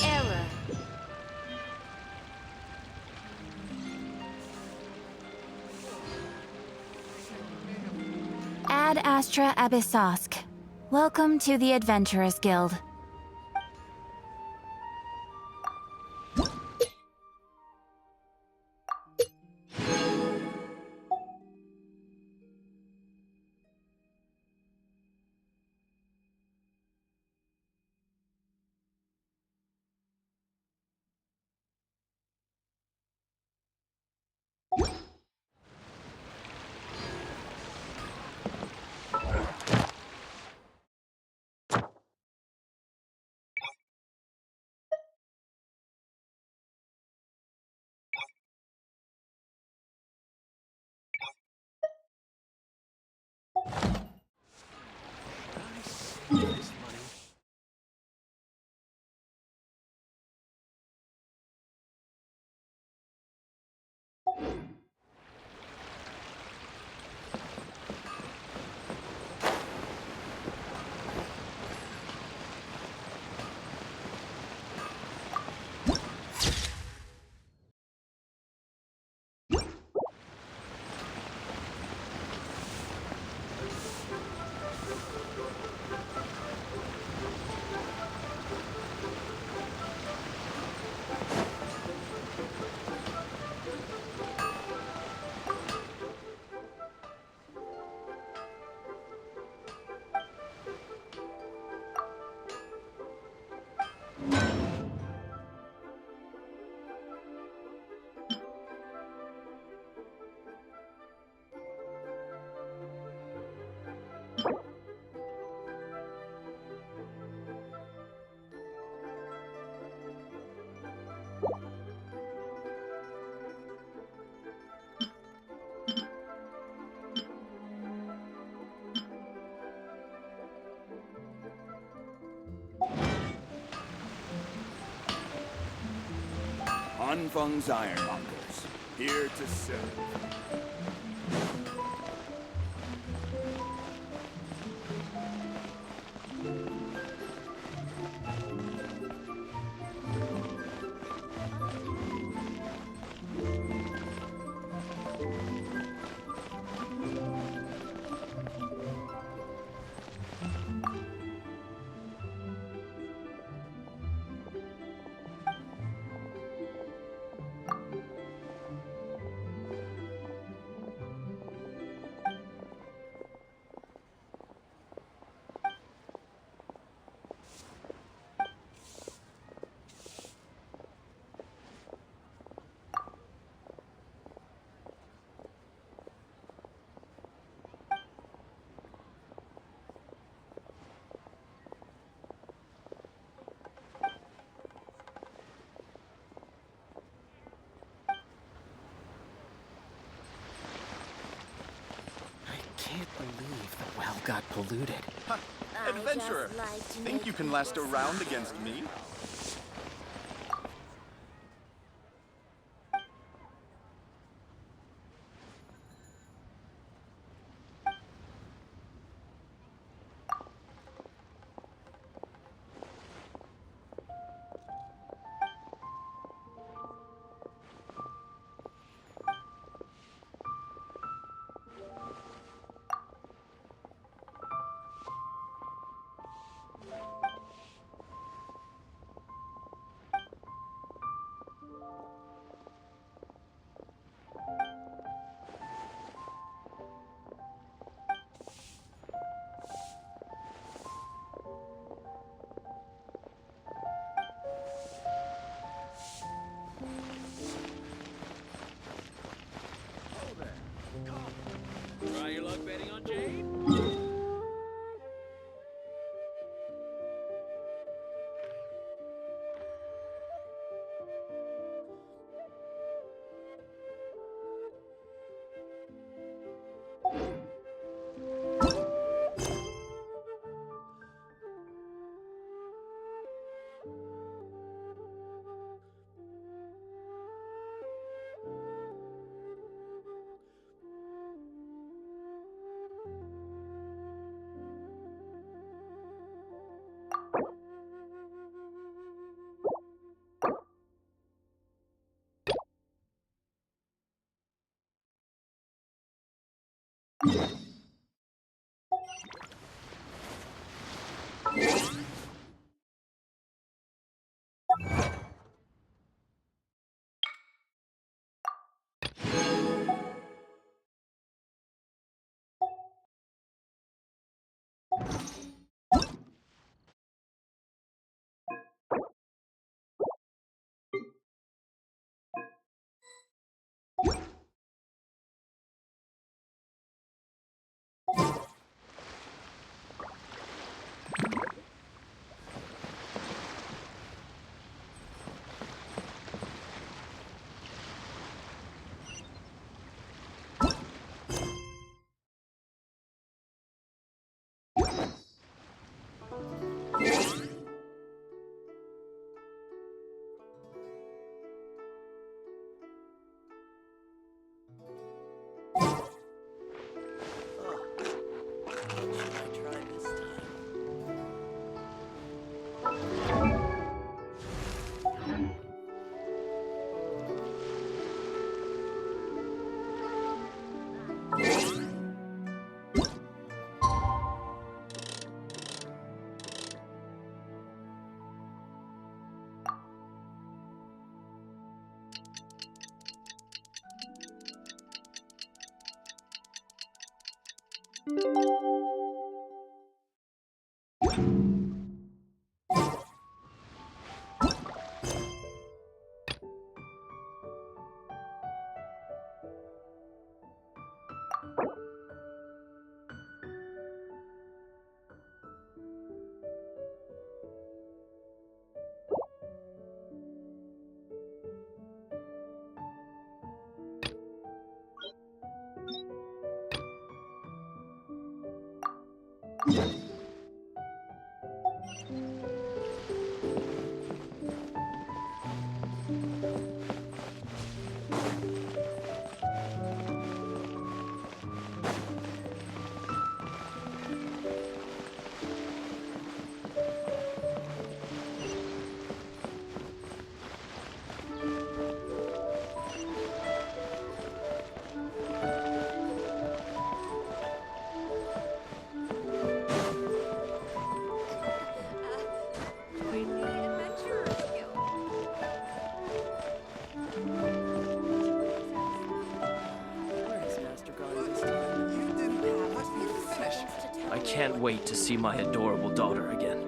Error. Ad Astra Abyssosk. Welcome to the Adventurers Guild. Anfang's Ironmongers, here to serve. I can't believe the well got polluted. Adventurer, Think you can last a round against me? I can't wait to see my adorable daughter again.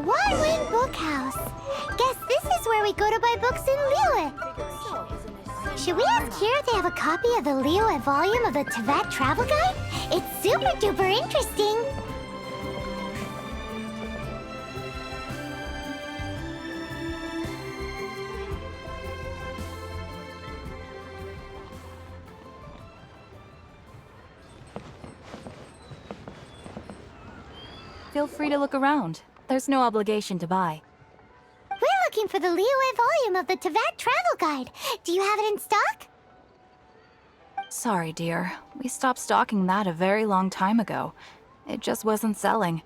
One Wing Bookhouse. Guess this is where we go to buy books in Liyue. Should we ask here if they have a copy of the Liyue volume of the Teyvat Travel Guide? It's super duper interesting. Feel free to look around. There's no obligation to buy. We're looking for the Liyue volume of the Teyvat Travel Guide. Do you have it in stock? Sorry, dear. We stopped stocking that a very long time ago. It just wasn't selling.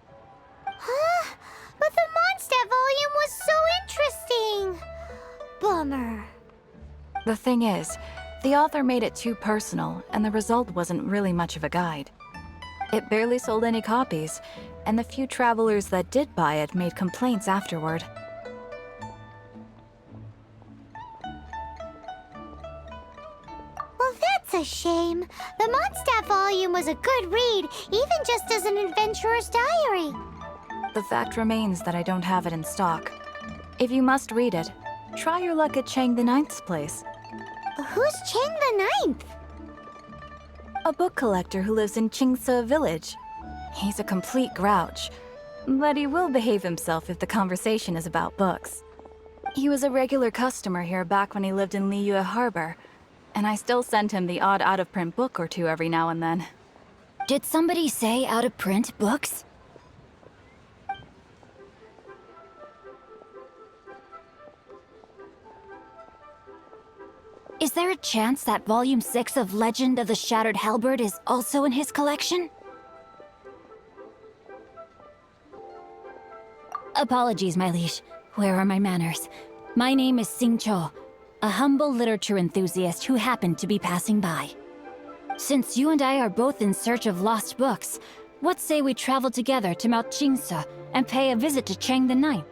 Huh? But the Mondstadt volume was so interesting. Bummer. The thing is, the author made it too personal, and the result wasn't really much of a guide. It barely sold any copies, and the few travelers that did buy it made complaints afterward. Well, that's a shame. The Mondstadt volume was a good read, even just as an adventurer's diary. The fact remains that I don't have it in stock. If you must read it, try your luck at Chang the Ninth's place. Who's Chang the Ninth? A book collector who lives in Qingse village. He's a complete grouch, but he will behave himself if the conversation is about books. He was a regular customer here back when he lived in Liyue Harbor, and I still send him the odd out-of-print book or two every now and then. Did somebody say out-of-print books? Is there a chance that Volume 6 of Legend of the Shattered Halberd is also in his collection? Apologies, my liege. Where are my manners? My name is Sing Cho, a humble literature enthusiast who happened to be passing by. Since you and I are both in search of lost books, what say we travel together to Mount Qingse and pay a visit to Chang the Ninth?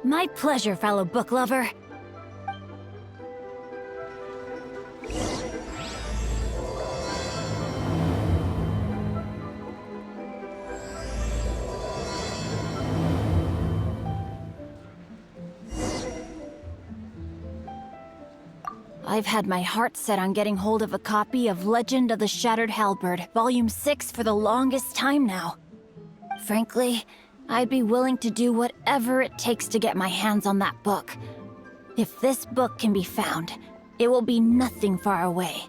My pleasure, fellow book lover. I've had my heart set on getting hold of a copy of Legend of the Shattered Halberd, Volume 6 for the longest time now. Frankly, I'd be willing to do whatever it takes to get my hands on that book. If this book can be found, it will be nothing far away.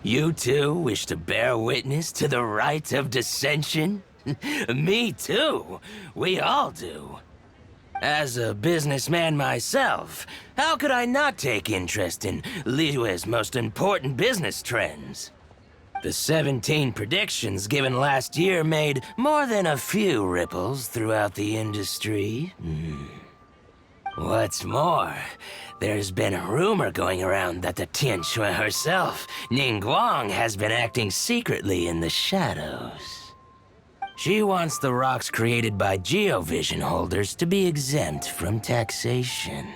You too wish to bear witness to the rite of dissension? Me too. We all do. As a businessman myself, how could I not take interest in Liyue's most important business trends? The 17 predictions given last year made more than a few ripples throughout the industry. What's more, there's been a rumor going around that the Tianxue herself, Ningguang, has been acting secretly in the shadows. She wants the rocks created by geovision holders to be exempt from taxation.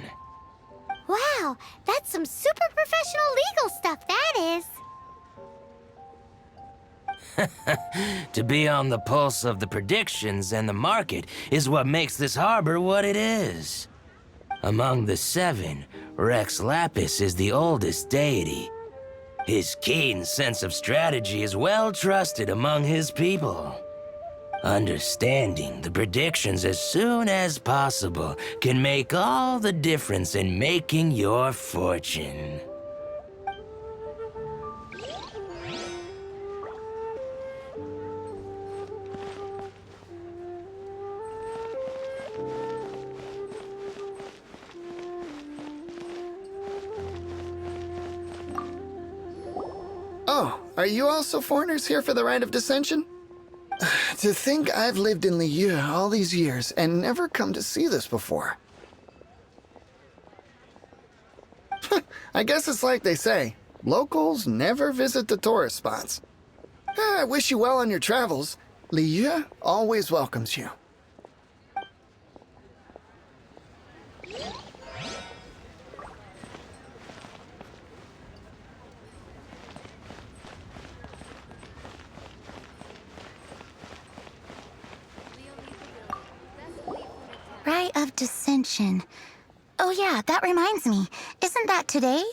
Wow, that's some super professional legal stuff, that is. To be on the pulse of the predictions and the market is what makes this harbor what it is. Among the 7, Rex Lapis is the oldest deity. His keen sense of strategy is well trusted among his people. Understanding the predictions as soon as possible can make all the difference in making your fortune. Oh, are you also foreigners here for the Rite of Dissension? To think I've lived in Liyue all these years and never come to see this before. I guess it's like they say, locals never visit the tourist spots. I wish you well on your travels. Liyue always welcomes you. Right of Dissension. Oh yeah, that reminds me. Isn't that today?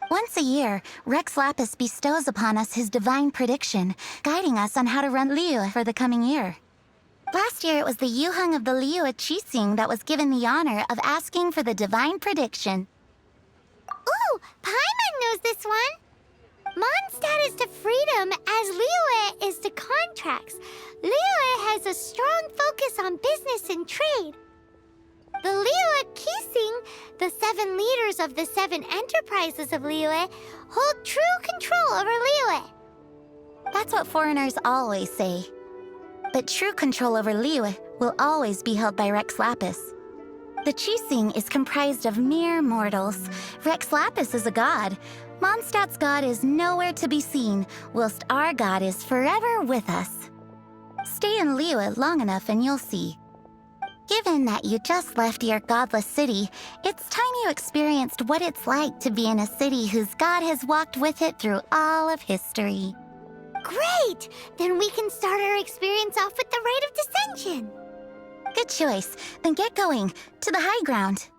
Once a year, Rex Lapis bestows upon us his divine prediction, guiding us on how to run Liyue for the coming year. Last year, it was the Yuheng of the Liyue Qixing that was given the honor of asking for the divine prediction. Ooh, Paimon knows this one! Mondstadt is to freedom as Liyue is to contracts. Liyue has a strong focus on business and trade. The Liyue Qixing, the 7 leaders of the 7 enterprises of Liyue, hold true control over Liyue. That's what foreigners always say. But true control over Liyue will always be held by Rex Lapis. The Qixing is comprised of mere mortals. Rex Lapis is a god. Mondstadt's god is nowhere to be seen, whilst our god is forever with us. Stay in Liyue long enough and you'll see. Given that you just left your godless city, it's time you experienced what it's like to be in a city whose god has walked with it through all of history. Great! Then we can start our experience off with the Rite of Dissension. Good choice. Then get going. To the high ground.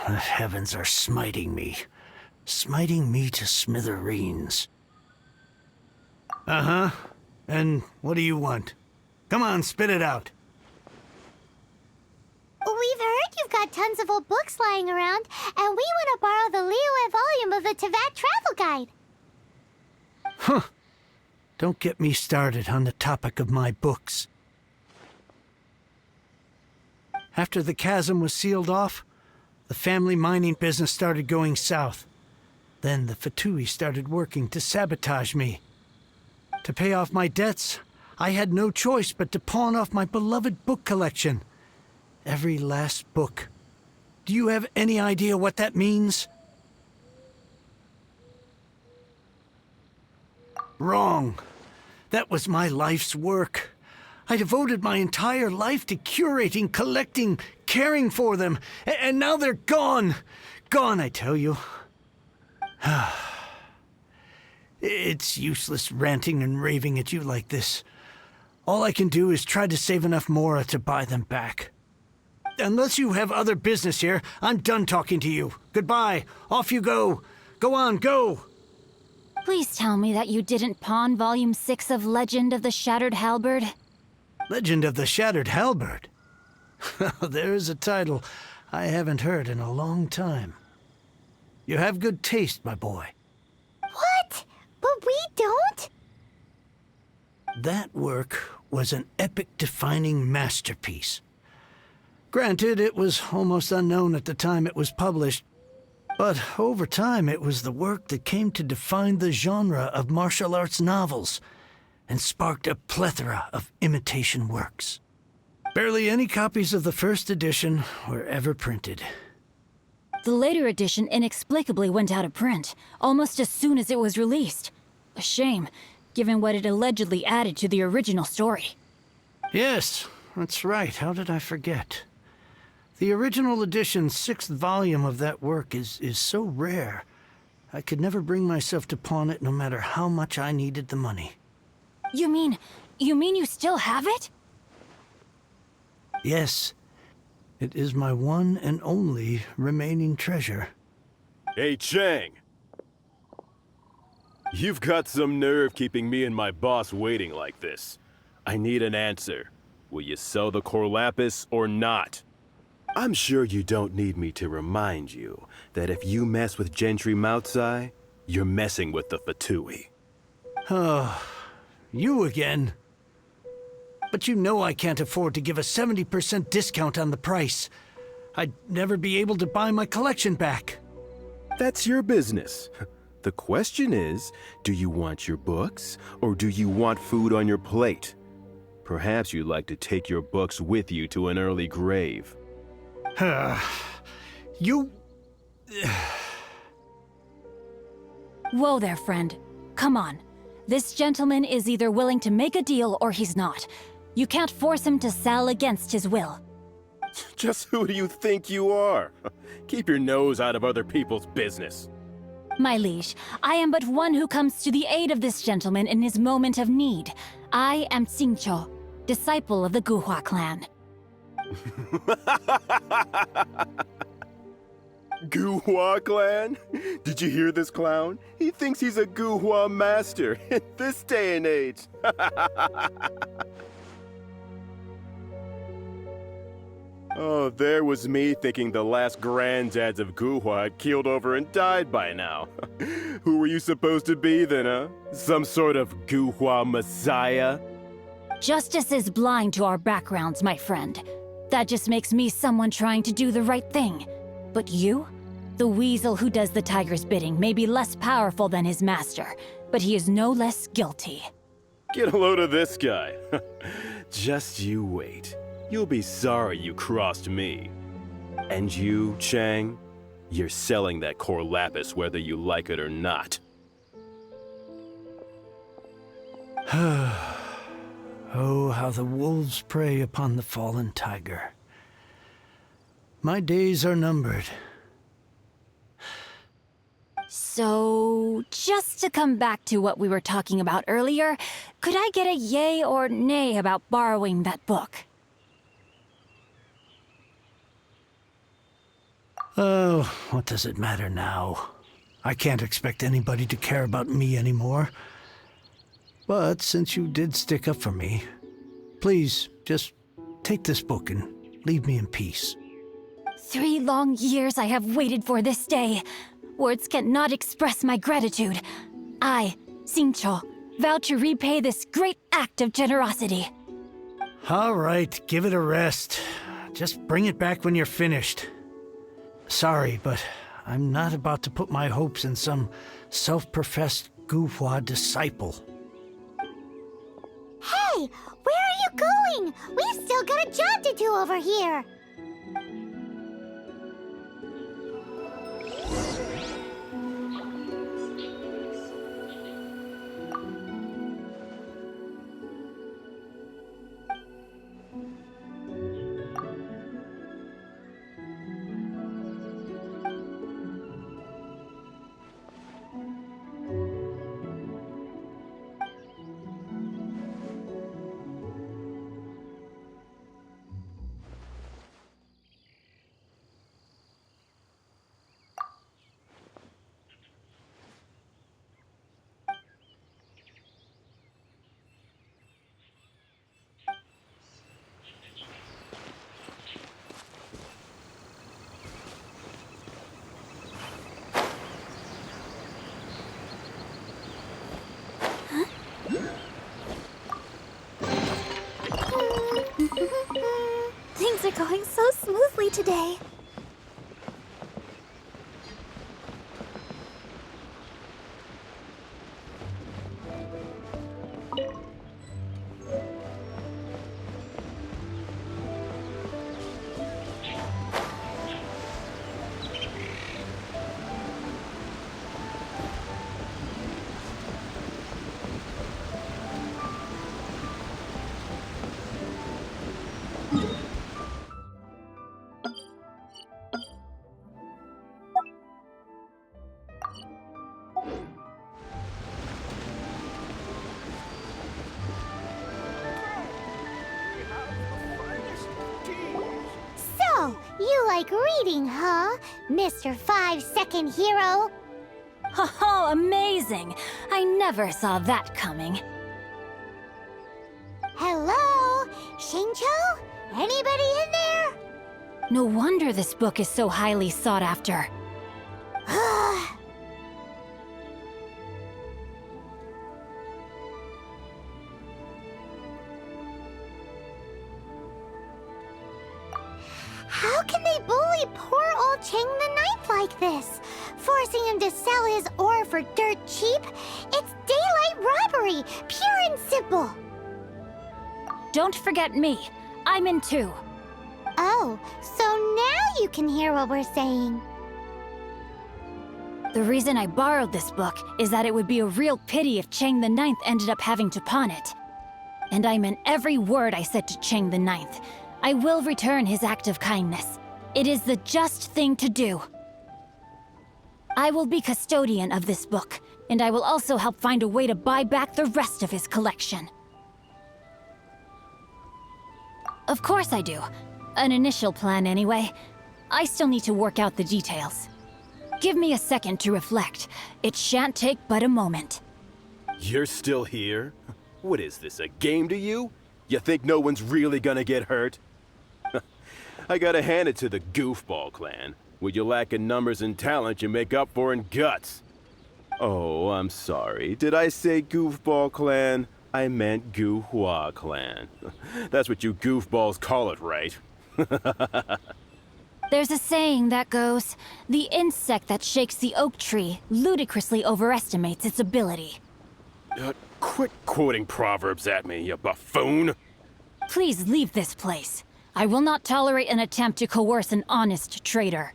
The heavens are smiting me to smithereens. Uh-huh. And what do you want? Come on, spit it out. We've heard you've got tons of old books lying around, and we want to borrow the Liyue volume of the Teyvat Travel Guide. Huh. Don't get me started on the topic of my books. After the chasm was sealed off, the family mining business started going south. Then the Fatui started working to sabotage me. To pay off my debts, I had no choice but to pawn off my beloved book collection. Every last book. Do you have any idea what that means? Wrong. That was my life's work. I devoted my entire life to curating, collecting, caring for them, and now they're gone. Gone, I tell you. It's useless ranting and raving at you like this. All I can do is try to save enough Mora to buy them back. Unless you have other business here, I'm done talking to you. Goodbye. Off you go. Go on, go! Please tell me that you didn't pawn Volume 6 of Legend of the Shattered Halberd. Legend of the Shattered Halberd? There's a title I haven't heard in a long time. You have good taste, my boy. What? But we don't? That work was an epic-defining masterpiece. Granted, it was almost unknown at the time it was published, but over time it was the work that came to define the genre of martial arts novels and sparked a plethora of imitation works. Barely any copies of the first edition were ever printed. The later edition inexplicably went out of print, almost as soon as it was released. A shame, given what it allegedly added to the original story. Yes, that's right. How did I forget? The original edition's 6th volume of that work is so rare, I could never bring myself to pawn it no matter how much I needed the money. You mean you still have it? Yes. It is my one and only remaining treasure. Hey, Chang! You've got some nerve keeping me and my boss waiting like this. I need an answer. Will you sell the core lapis or not? I'm sure you don't need me to remind you that if you mess with Gentry Moutsai, you're messing with the Fatui. Oh, you again. But you know I can't afford to give a 70% discount on the price. I'd never be able to buy my collection back. That's your business. The question is, do you want your books, or do you want food on your plate? Perhaps you'd like to take your books with you to an early grave. You... Whoa there, friend. Come on. This gentleman is either willing to make a deal or he's not. You can't force him to sell against his will. Just who do you think you are? Keep your nose out of other people's business. My liege, I am but one who comes to the aid of this gentleman in his moment of need. I am Xingqiu, disciple of the Guhua clan. Guhua clan? Did you hear this clown? He thinks he's a Guhua master in this day and age. Oh, there was me thinking the last granddads of Guhua had keeled over and died by now. Who were you supposed to be then, huh? Some sort of Guhua messiah? Justice is blind to our backgrounds, my friend. That just makes me someone trying to do the right thing. But you? The weasel who does the tiger's bidding may be less powerful than his master, but he is no less guilty. Get a load of this guy. Just you wait. You'll be sorry you crossed me. And you, Chang, you're selling that core lapis whether you like it or not. Oh, how the wolves prey upon the fallen tiger. My days are numbered. So, just to come back to what we were talking about earlier, could I get a yay or nay about borrowing that book? Oh, what does it matter now? I can't expect anybody to care about me anymore. But since you did stick up for me, please, just take this book and leave me in peace. 3 long years I have waited for this day. Words cannot express my gratitude. I, Xingqiu, vow to repay this great act of generosity. All right, give it a rest. Just bring it back when you're finished. Sorry, but I'm not about to put my hopes in some self-professed Guhua disciple. Hey, where are you going? We've still got a job to do over here. Things are going so smoothly today. So, you like reading, huh, Mr. 5-second hero? Oh, amazing! I never saw that coming. Hello? Shincho? Anybody in there? No wonder this book is so highly sought after. How can they bully poor old Chang the Ninth like this? Forcing him to sell his ore for dirt cheap? It's daylight robbery, pure and simple. Don't forget me. I'm in too. Oh, so now you can hear what we're saying. The reason I borrowed this book is that it would be a real pity if Chang the Ninth ended up having to pawn it. And I meant every word I said to Chang the Ninth. I will return his act of kindness. It is the just thing to do. I will be custodian of this book, and I will also help find a way to buy back the rest of his collection. Of course I do. An initial plan, anyway. I still need to work out the details. Give me a second to reflect. It shan't take but a moment. You're still here? What is this, a game to you? You think no one's really gonna get hurt? I gotta hand it to the Goofball clan. What you lack in numbers and talent, you make up for in guts. Oh, I'm sorry. Did I say Goofball clan? I meant Gu-Hua clan. That's what you goofballs call it, right? There's a saying that goes, the insect that shakes the oak tree ludicrously overestimates its ability. Quit quoting proverbs at me, you buffoon! Please leave this place. I will not tolerate an attempt to coerce an honest trader,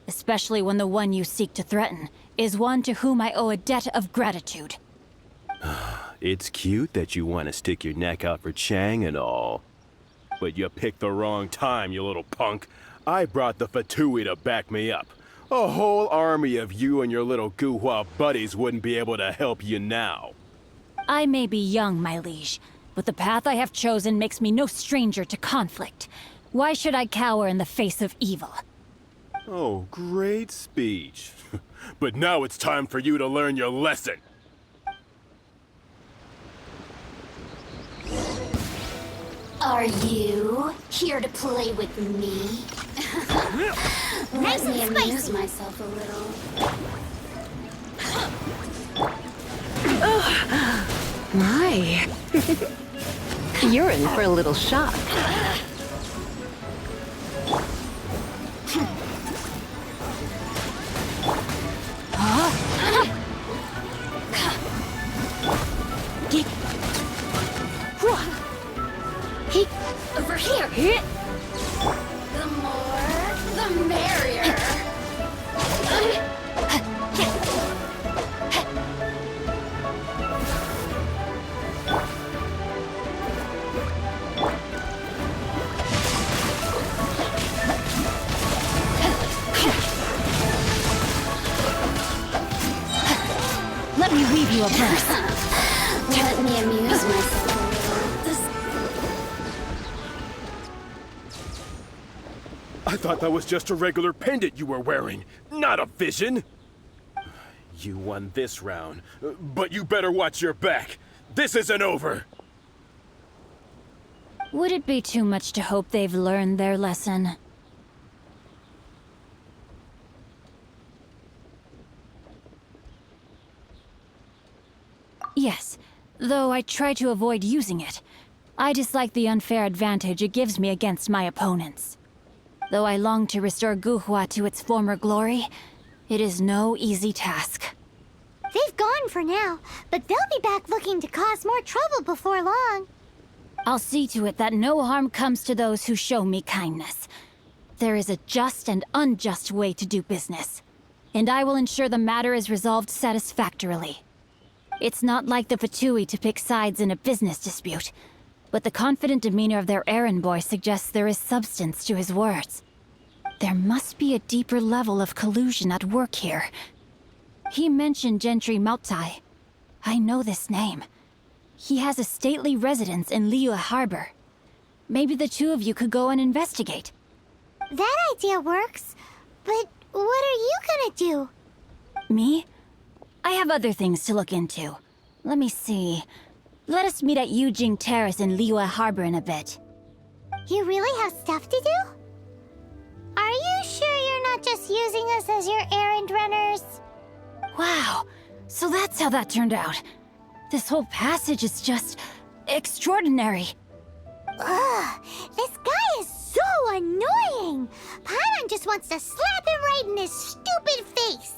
especially when the one you seek to threaten is one to whom I owe a debt of gratitude. It's cute that you want to stick your neck out for Chang and all. But you picked the wrong time, you little punk. I brought the Fatui to back me up. A whole army of you and your little Gu-Hua buddies wouldn't be able to help you now. I may be young, my liege, but the path I have chosen makes me no stranger to conflict. Why should I cower in the face of evil? Oh, great speech. But now it's time for you to learn your lesson. Are you here to play with me? Nice Let me and amuse spicy. myself a little. My. You're in for a little shock. Over here. The more, the merrier. Let me weave you a verse. Let me amuse myself a little. I thought that was just a regular pendant you were wearing, not a vision. You won this round, but you better watch your back. This isn't over. Would it be too much to hope they've learned their lesson? Yes, though I try to avoid using it. I dislike the unfair advantage it gives me against my opponents. Though I long to restore Guhua to its former glory, it is no easy task. They've gone for now, but they'll be back looking to cause more trouble before long. I'll see to it that no harm comes to those who show me kindness. There is a just and unjust way to do business, and I will ensure the matter is resolved satisfactorily. It's not like the Fatui to pick sides in a business dispute, but the confident demeanor of their errand boy suggests there is substance to his words. There must be a deeper level of collusion at work here. He mentioned Gentry Maotai. I know this name. He has a stately residence in Liyue Harbor. Maybe the two of you could go and investigate. That idea works, but what are you gonna do? Me? I have other things to look into. Let me see. Let us meet at Yujing Terrace in Liyue Harbor in a bit. You really have stuff to do? Are you sure you're not just using us as your errand runners? Wow, so that's how that turned out. This whole passage is just extraordinary. Ugh, this guy is so annoying! Paimon just wants to slap him right in his stupid face!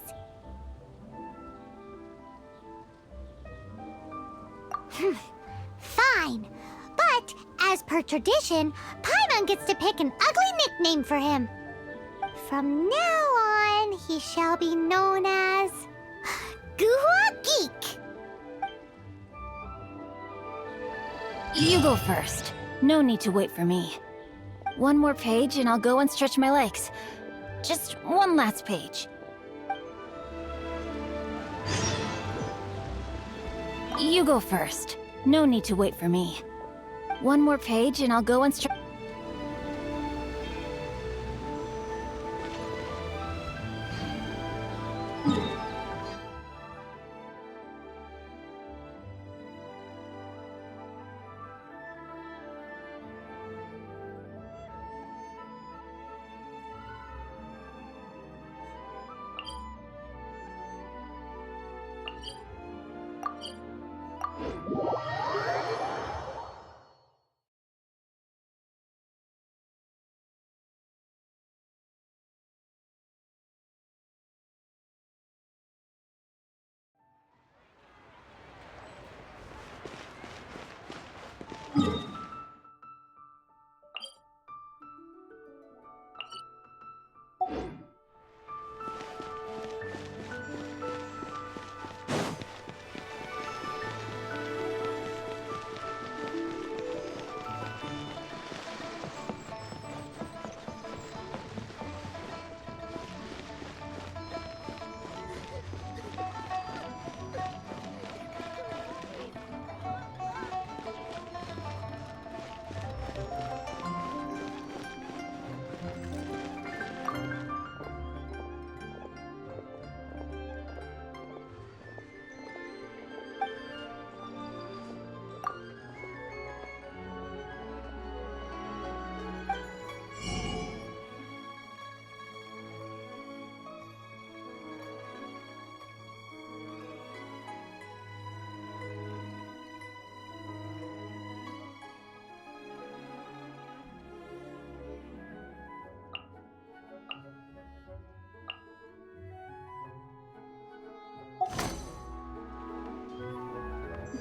Fine, but as per tradition, Paimon gets to pick an ugly nickname for him. From now on, he shall be known as Guhua Geek. You go first. No need to wait for me. One more page and I'll go and stretch my legs. Just one last page. You go first. No need to wait for me. One more page and I'll go and stretch...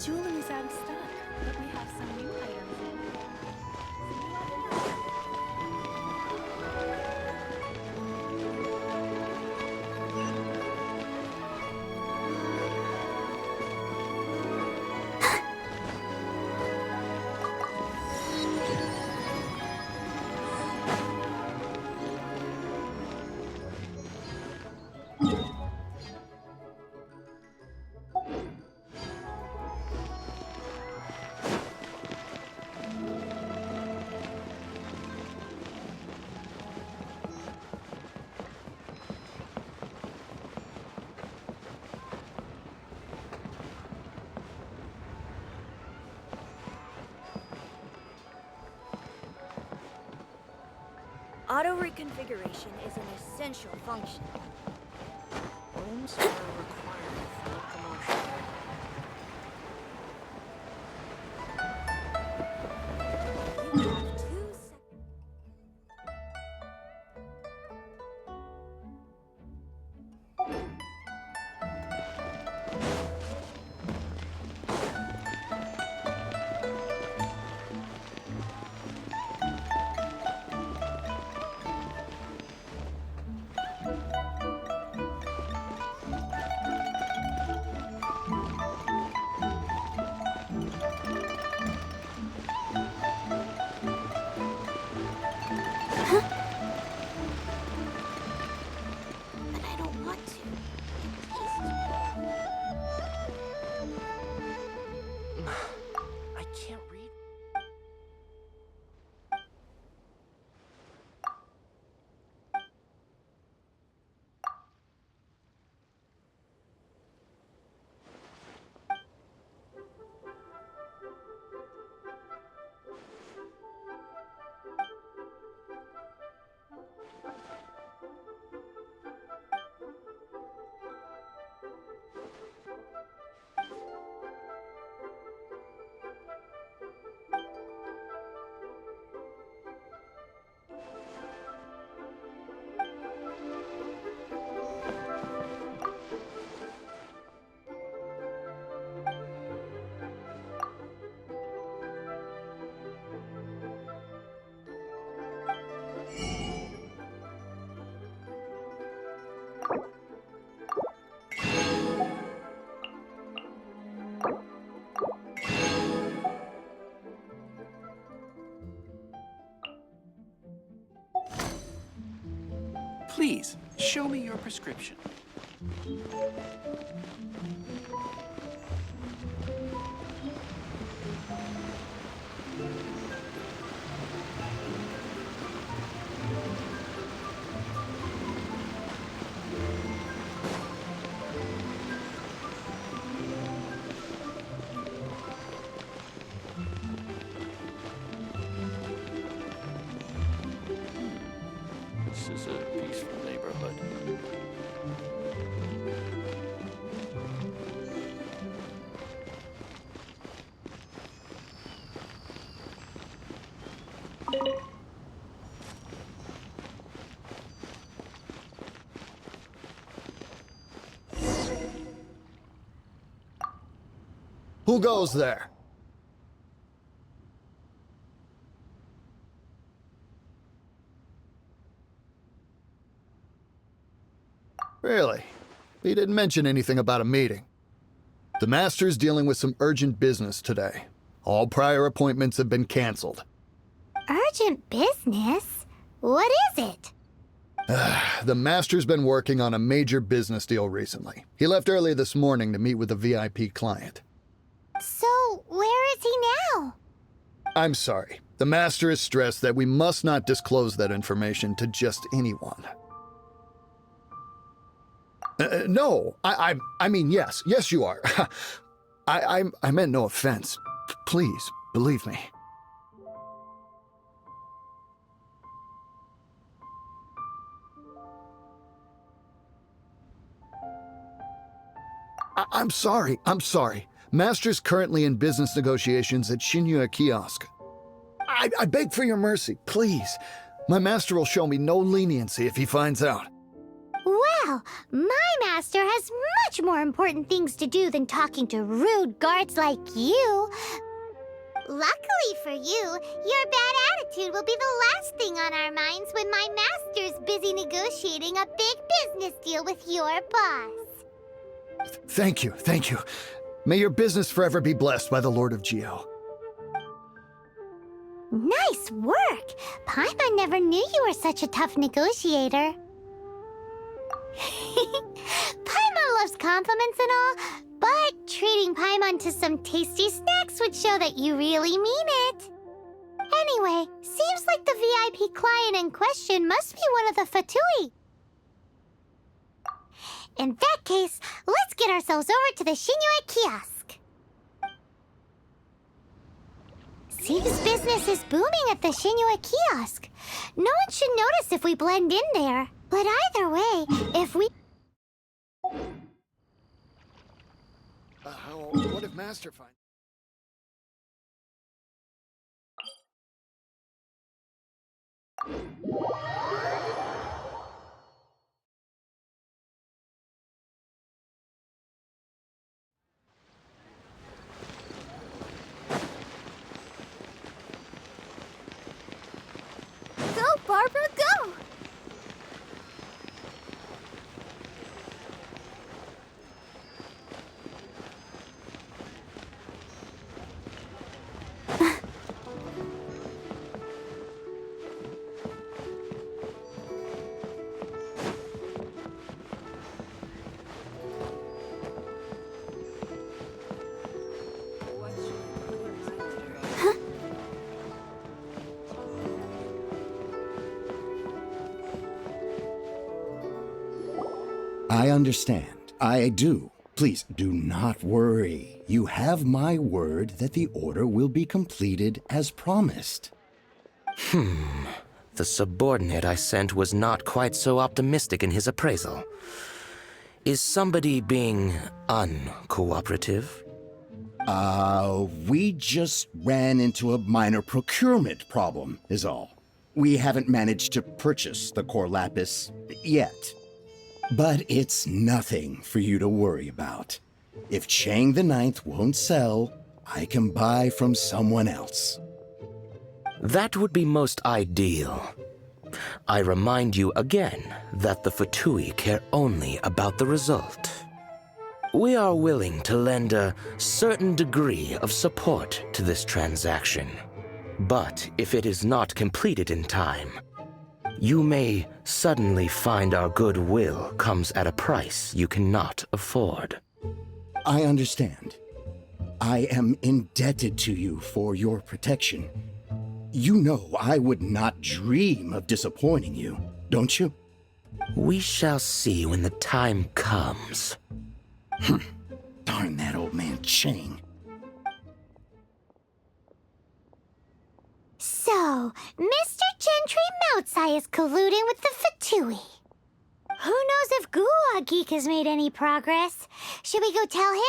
Jewelry is out of stock, but we have some new items in. Auto reconfiguration is an essential function. Homes are required for promotion. Please, show me your prescription. This is a peaceful neighborhood. Who goes there? Really? He didn't mention anything about a meeting. The Master's dealing with some urgent business today. All prior appointments have been canceled. Urgent business? What is it? The Master's been working on a major business deal recently. He left early this morning to meet with a VIP client. So, where is he now? I'm sorry. The Master is stressed that we must not disclose that information to just anyone. No, I mean, yes. Yes, you are. I meant no offense. Please, believe me. I'm sorry. Master's currently in business negotiations at Shinya Kiosk. I beg for your mercy, please. My master will show me no leniency if he finds out. Well, my master has much more important things to do than talking to rude guards like you. Luckily for you, your bad attitude will be the last thing on our minds when my master's busy negotiating a big business deal with your boss. Thank you. May your business forever be blessed by the Lord of Geo. Nice work! Paimon never knew you were such a tough negotiator. Paimon loves compliments and all, but treating Paimon to some tasty snacks would show that you really mean it. Anyway, seems like the VIP client in question must be one of the Fatui. In that case, let's get ourselves over to the Shinue Kiosk. Seems business is booming at the Shinue Kiosk. No one should notice if we blend in there. But either way, if we... What if Master finds... Go, Barbara, go! I understand. I do. Please do not worry. You have my word that the order will be completed as promised. The subordinate I sent was not quite so optimistic in his appraisal. Is somebody being uncooperative? We just ran into a minor procurement problem, is all. We haven't managed to purchase the core lapis yet. But it's nothing for you to worry about. If Chang the Ninth won't sell, I can buy from someone else. That would be most ideal. I remind you again that the Fatui care only about the result. We are willing to lend a certain degree of support to this transaction. But if it is not completed in time, You may suddenly find our goodwill comes at a price you cannot afford. I understand. I am indebted to you for your protection. You know I would not dream of disappointing you, don't you? We shall see when the time comes. Darn that old man Chang. So, Mr. Gentry Moutsai is colluding with the Fatui. Who knows if Gulag Geek has made any progress? Should we go tell him?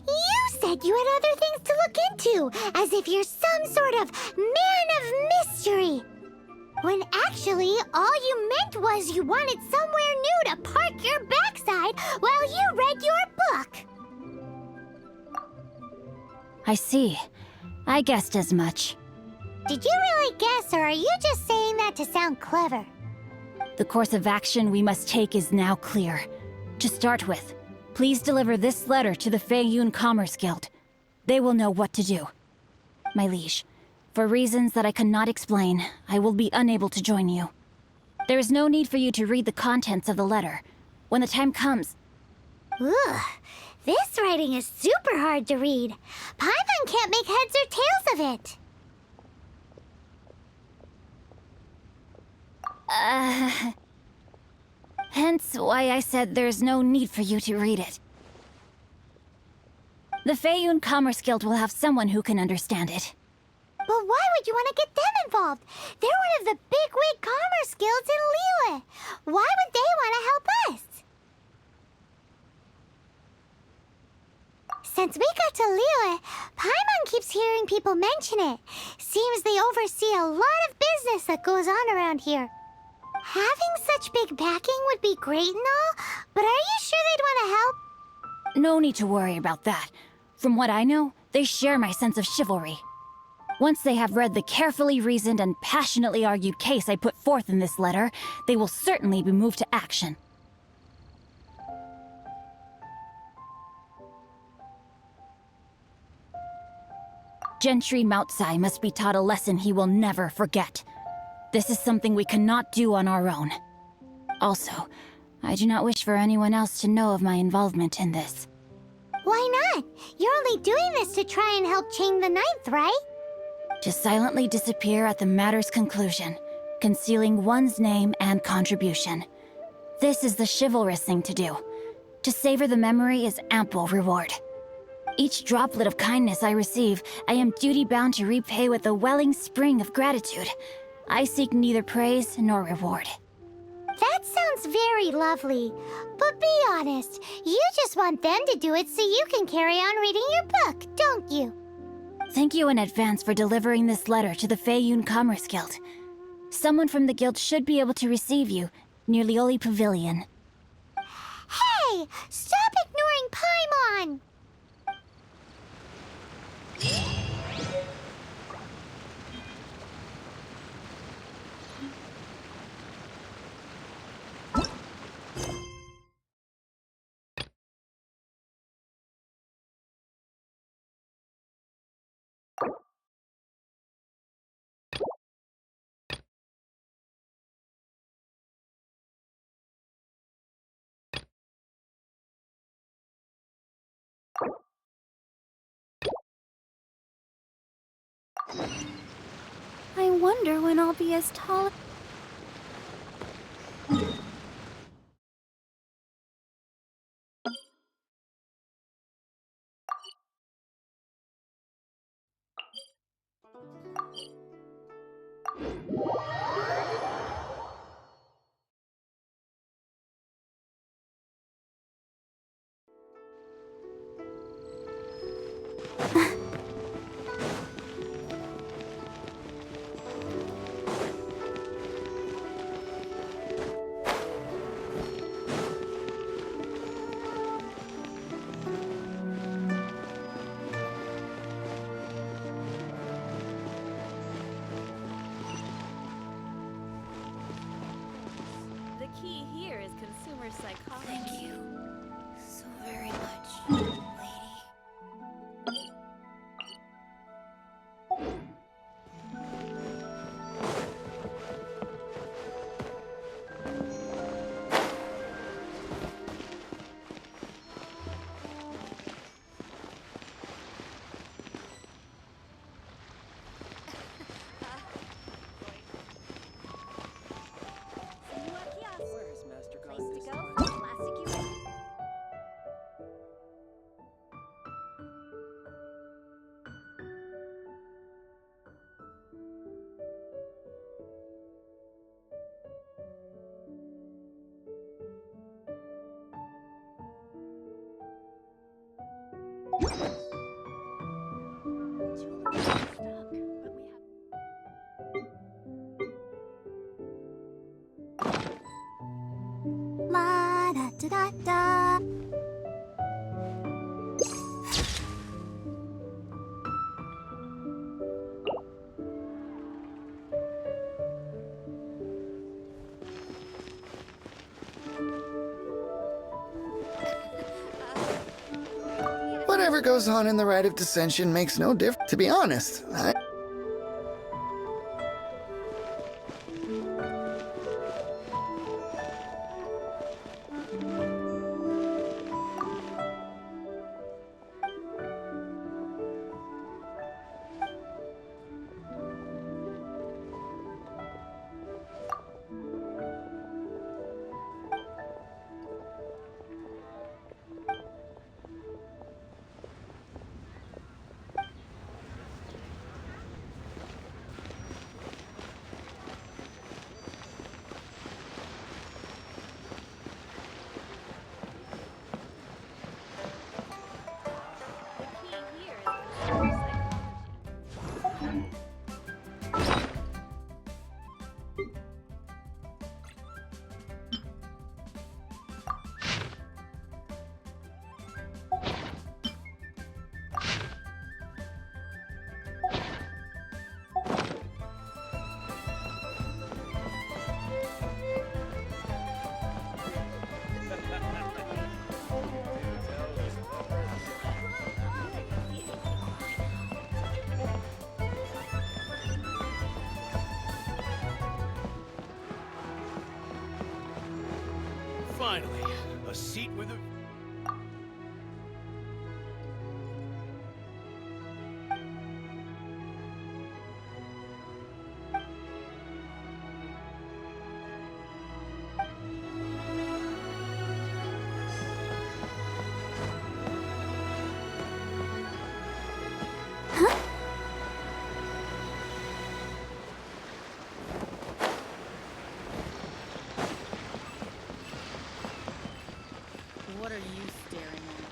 You said you had other things to look into, as if you're some sort of man of mystery. When actually, all you meant was you wanted somewhere new to park your backside while you read your book. I see. I guessed as much. Did you really guess, or are you just saying that to sound clever? The course of action we must take is now clear. To start with, please deliver this letter to the Feiyun Commerce Guild. They will know what to do. My liege, for reasons that I cannot explain, I will be unable to join you. There is no need for you to read the contents of the letter. When the time comes... Ugh, this writing is super hard to read. Paimon can't make heads or tails of it. Hence why I said there's no need for you to read it. The Feiyun Commerce Guild will have someone who can understand it. But why would you want to get them involved? They're one of the bigwig commerce guilds in Liyue. Why would they want to help us? Since we got to Liyue, Paimon keeps hearing people mention it. Seems they oversee a lot of business that goes on around here. Having such big backing would be great and all, but are you sure they'd want to help? No need to worry about that. From what I know, they share my sense of chivalry. Once they have read the carefully reasoned and passionately argued case I put forth in this letter, they will certainly be moved to action. Gentry Moutsai must be taught a lesson he will never forget. This is something we cannot do on our own. Also, I do not wish for anyone else to know of my involvement in this. Why not? You're only doing this to try and help Chang the Ninth, right? To silently disappear at the matter's conclusion, concealing one's name and contribution. This is the chivalrous thing to do. To savor the memory is ample reward. Each droplet of kindness I receive, I am duty-bound to repay with a welling spring of gratitude. I seek neither praise nor reward. That sounds very lovely. But be honest, you just want them to do it so you can carry on reading your book, don't you? Thank you in advance for delivering this letter to the Feiyun Commerce Guild. Someone from the guild should be able to receive you near Lioli Pavilion. Hey! Stop ignoring Paimon! I wonder when I'll be as tall. The key here is consumer psychology. Thank you so very much, lady. Where has Master gone Place this to time? go? Plastic you ready? Julie is stuck, but we have. La da da da da. Whatever goes on in the Rite of Dissension makes no difference. To be honest, The key here is consumer psychology. Finally, a seat with a... What are you staring at?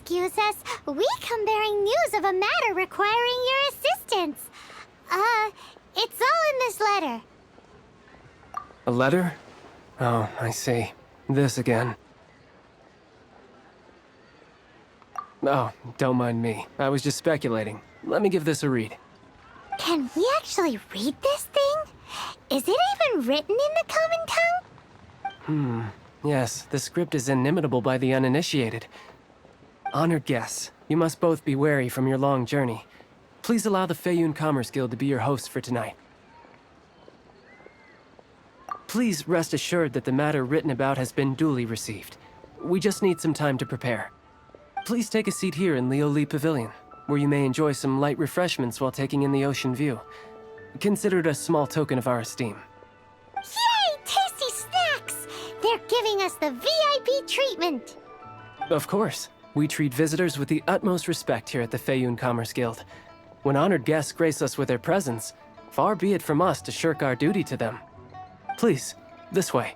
excuse us. We come bearing news of a matter requiring your assistance. It's all in this letter. A letter? Oh, I see. This again. Oh, don't mind me. I was just speculating. Let me give this a read. Can we actually read this thing? Is it even written in the common tongue? Yes, the script is inimitable by the uninitiated. Honored guests, you must both be wary from your long journey. Please allow the Feiyun Commerce Guild to be your host for tonight. Please rest assured that the matter written about has been duly received. We just need some time to prepare. Please take a seat here in Leo Lee Pavilion, where you may enjoy some light refreshments while taking in the ocean view. Consider it a small token of our esteem. Yay! Tasty snacks! They're giving us the VIP treatment. Of course. We treat visitors with the utmost respect here at the Feiyun Commerce Guild. When honored guests grace us with their presence, far be it from us to shirk our duty to them. Please, this way.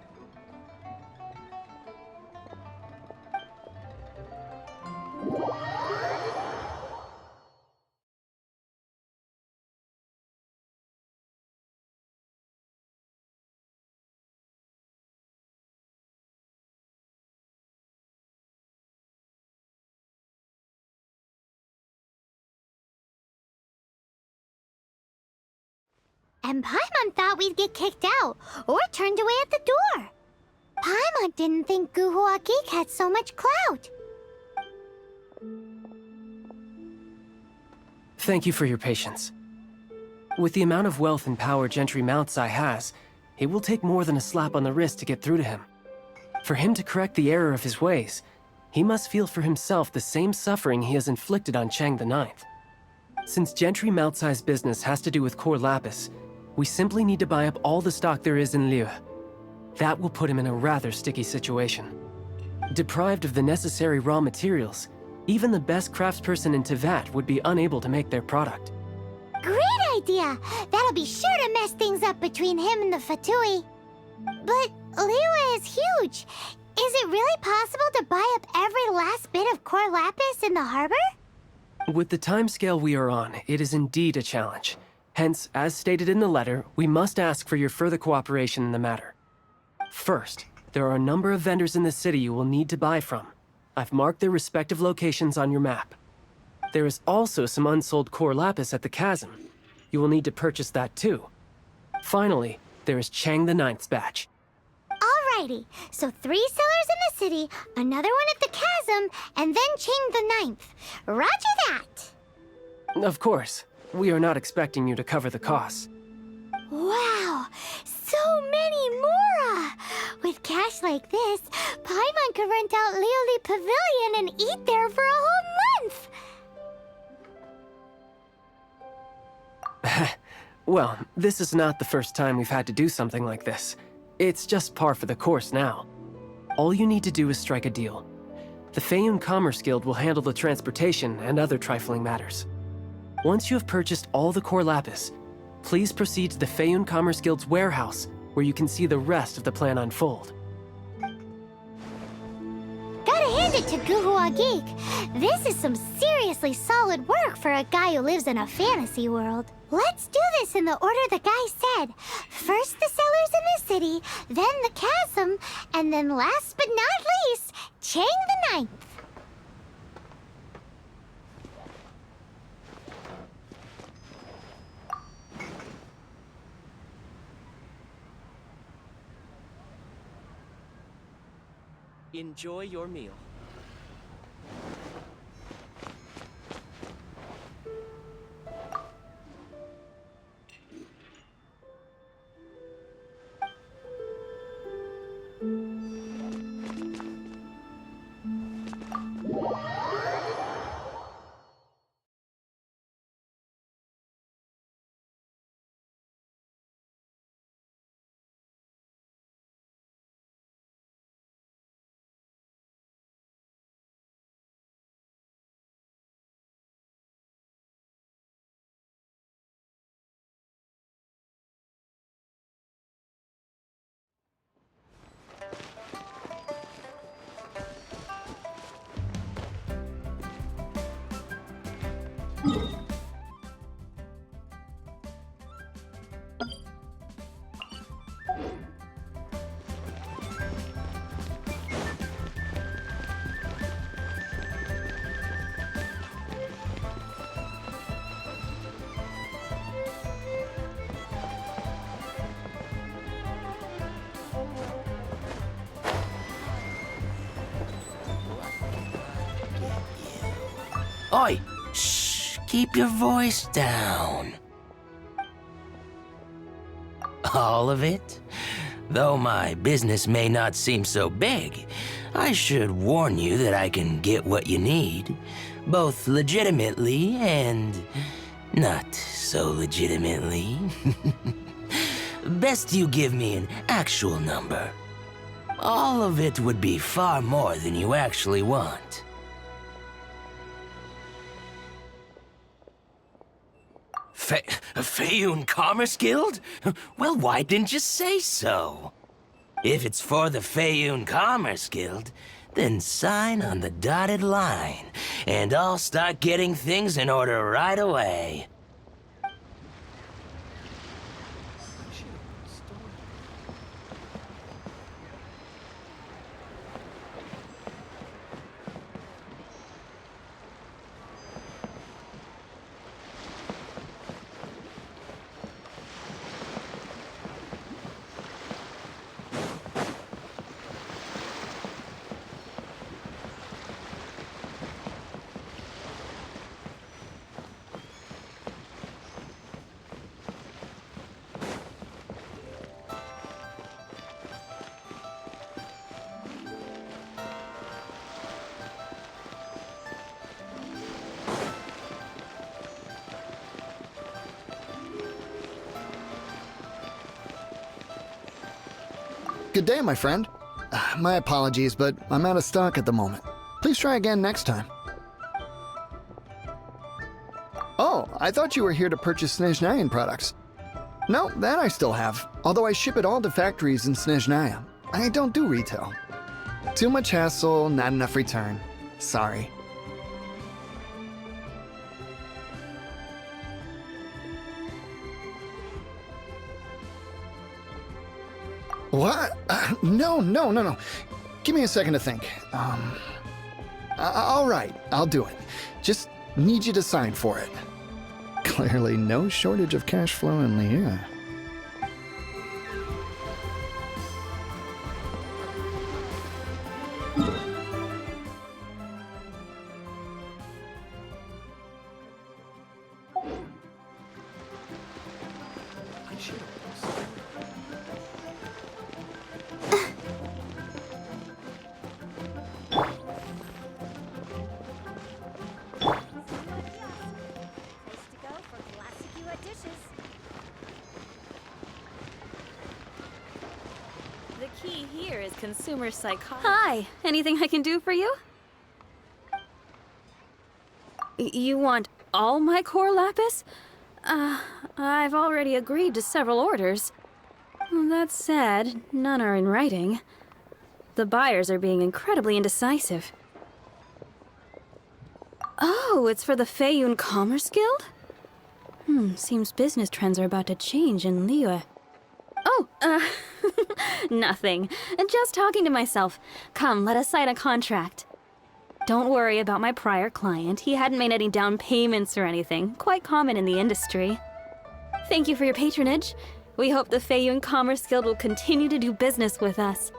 And Paimon thought we'd get kicked out, or turned away at the door. Paimon didn't think Guhua Geek had so much clout. Thank you for your patience. With the amount of wealth and power Gentry Mount Sai has, it will take more than a slap on the wrist to get through to him. For him to correct the error of his ways, he must feel for himself the same suffering he has inflicted on Chang the Ninth. Since Gentry Mount Sai's business has to do with core lapis, we simply need to buy up all the stock there is in Liu. That will put him in a rather sticky situation. Deprived of the necessary raw materials, even the best craftsperson in Tevat would be unable to make their product. Great idea! That'll be sure to mess things up between him and the Fatui. But Liyue is huge. Is it really possible to buy up every last bit of core lapis in the harbor? With the timescale we are on, it is indeed a challenge. Hence, as stated in the letter, we must ask for your further cooperation in the matter. First, there are a number of vendors in the city you will need to buy from. I've marked their respective locations on your map. There is also some unsold core lapis at the chasm. You will need to purchase that too. Finally, there is Chang the Ninth's batch. Alrighty, so 3 sellers in the city, another one at the chasm, and then Chang the Ninth. Roger that! Of course. We are not expecting you to cover the costs. Wow, so many more! With cash like this, Paimon could rent out Lioli Pavilion and eat there for a whole month! Well, this is not the first time we've had to do something like this. It's just par for the course now. All you need to do is strike a deal. The Feiyun Commerce Guild will handle the transportation and other trifling matters. Once you have purchased all the core lapis, please proceed to the Feiyun Commerce Guild's warehouse, where you can see the rest of the plan unfold. Gotta hand it to Guhua Geek. This is some seriously solid work for a guy who lives in a fantasy world. Let's do this in the order the guy said. First the sellers in the city, then the chasm, and then last but not least, Chang the Ninth. Enjoy your meal. Oi! Shh! Keep your voice down. All of it? Though my business may not seem so big, I should warn you that I can get what you need, both legitimately and not so legitimately. Best you give me an actual number. All of it would be far more than you actually want. Fayoun Commerce Guild? Well, why didn't you say so? If it's for the Fayoun Commerce Guild, then sign on the dotted line, and I'll start getting things in order right away. Good day, my friend. My apologies, but I'm out of stock at the moment. Please try again next time. Oh, I thought you were here to purchase Snezhnayan products. No, that I still have, although I ship it all to factories in Snezhnaya. I don't do retail. Too much hassle, not enough return. Sorry. What? No. Give me a second to think. All right, I'll do it. Just need you to sign for it. Clearly no shortage of cash flow in Liyue. The key here is consumer psychology. Hi, anything I can do for you? You want all my core lapis? I've already agreed to several orders. That said, none are in writing. The buyers are being incredibly indecisive. Oh, it's for the Fayoun Commerce Guild? Seems business trends are about to change in Liyue. Oh, nothing. Just talking to myself. Come, let us sign a contract. Don't worry about my prior client. He hadn't made any down payments or anything. Quite common in the industry. Thank you for your patronage. We hope the Fayoun Commerce Guild will continue to do business with us.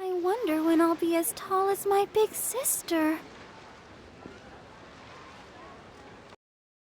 I wonder when I'll be as tall as my big sister.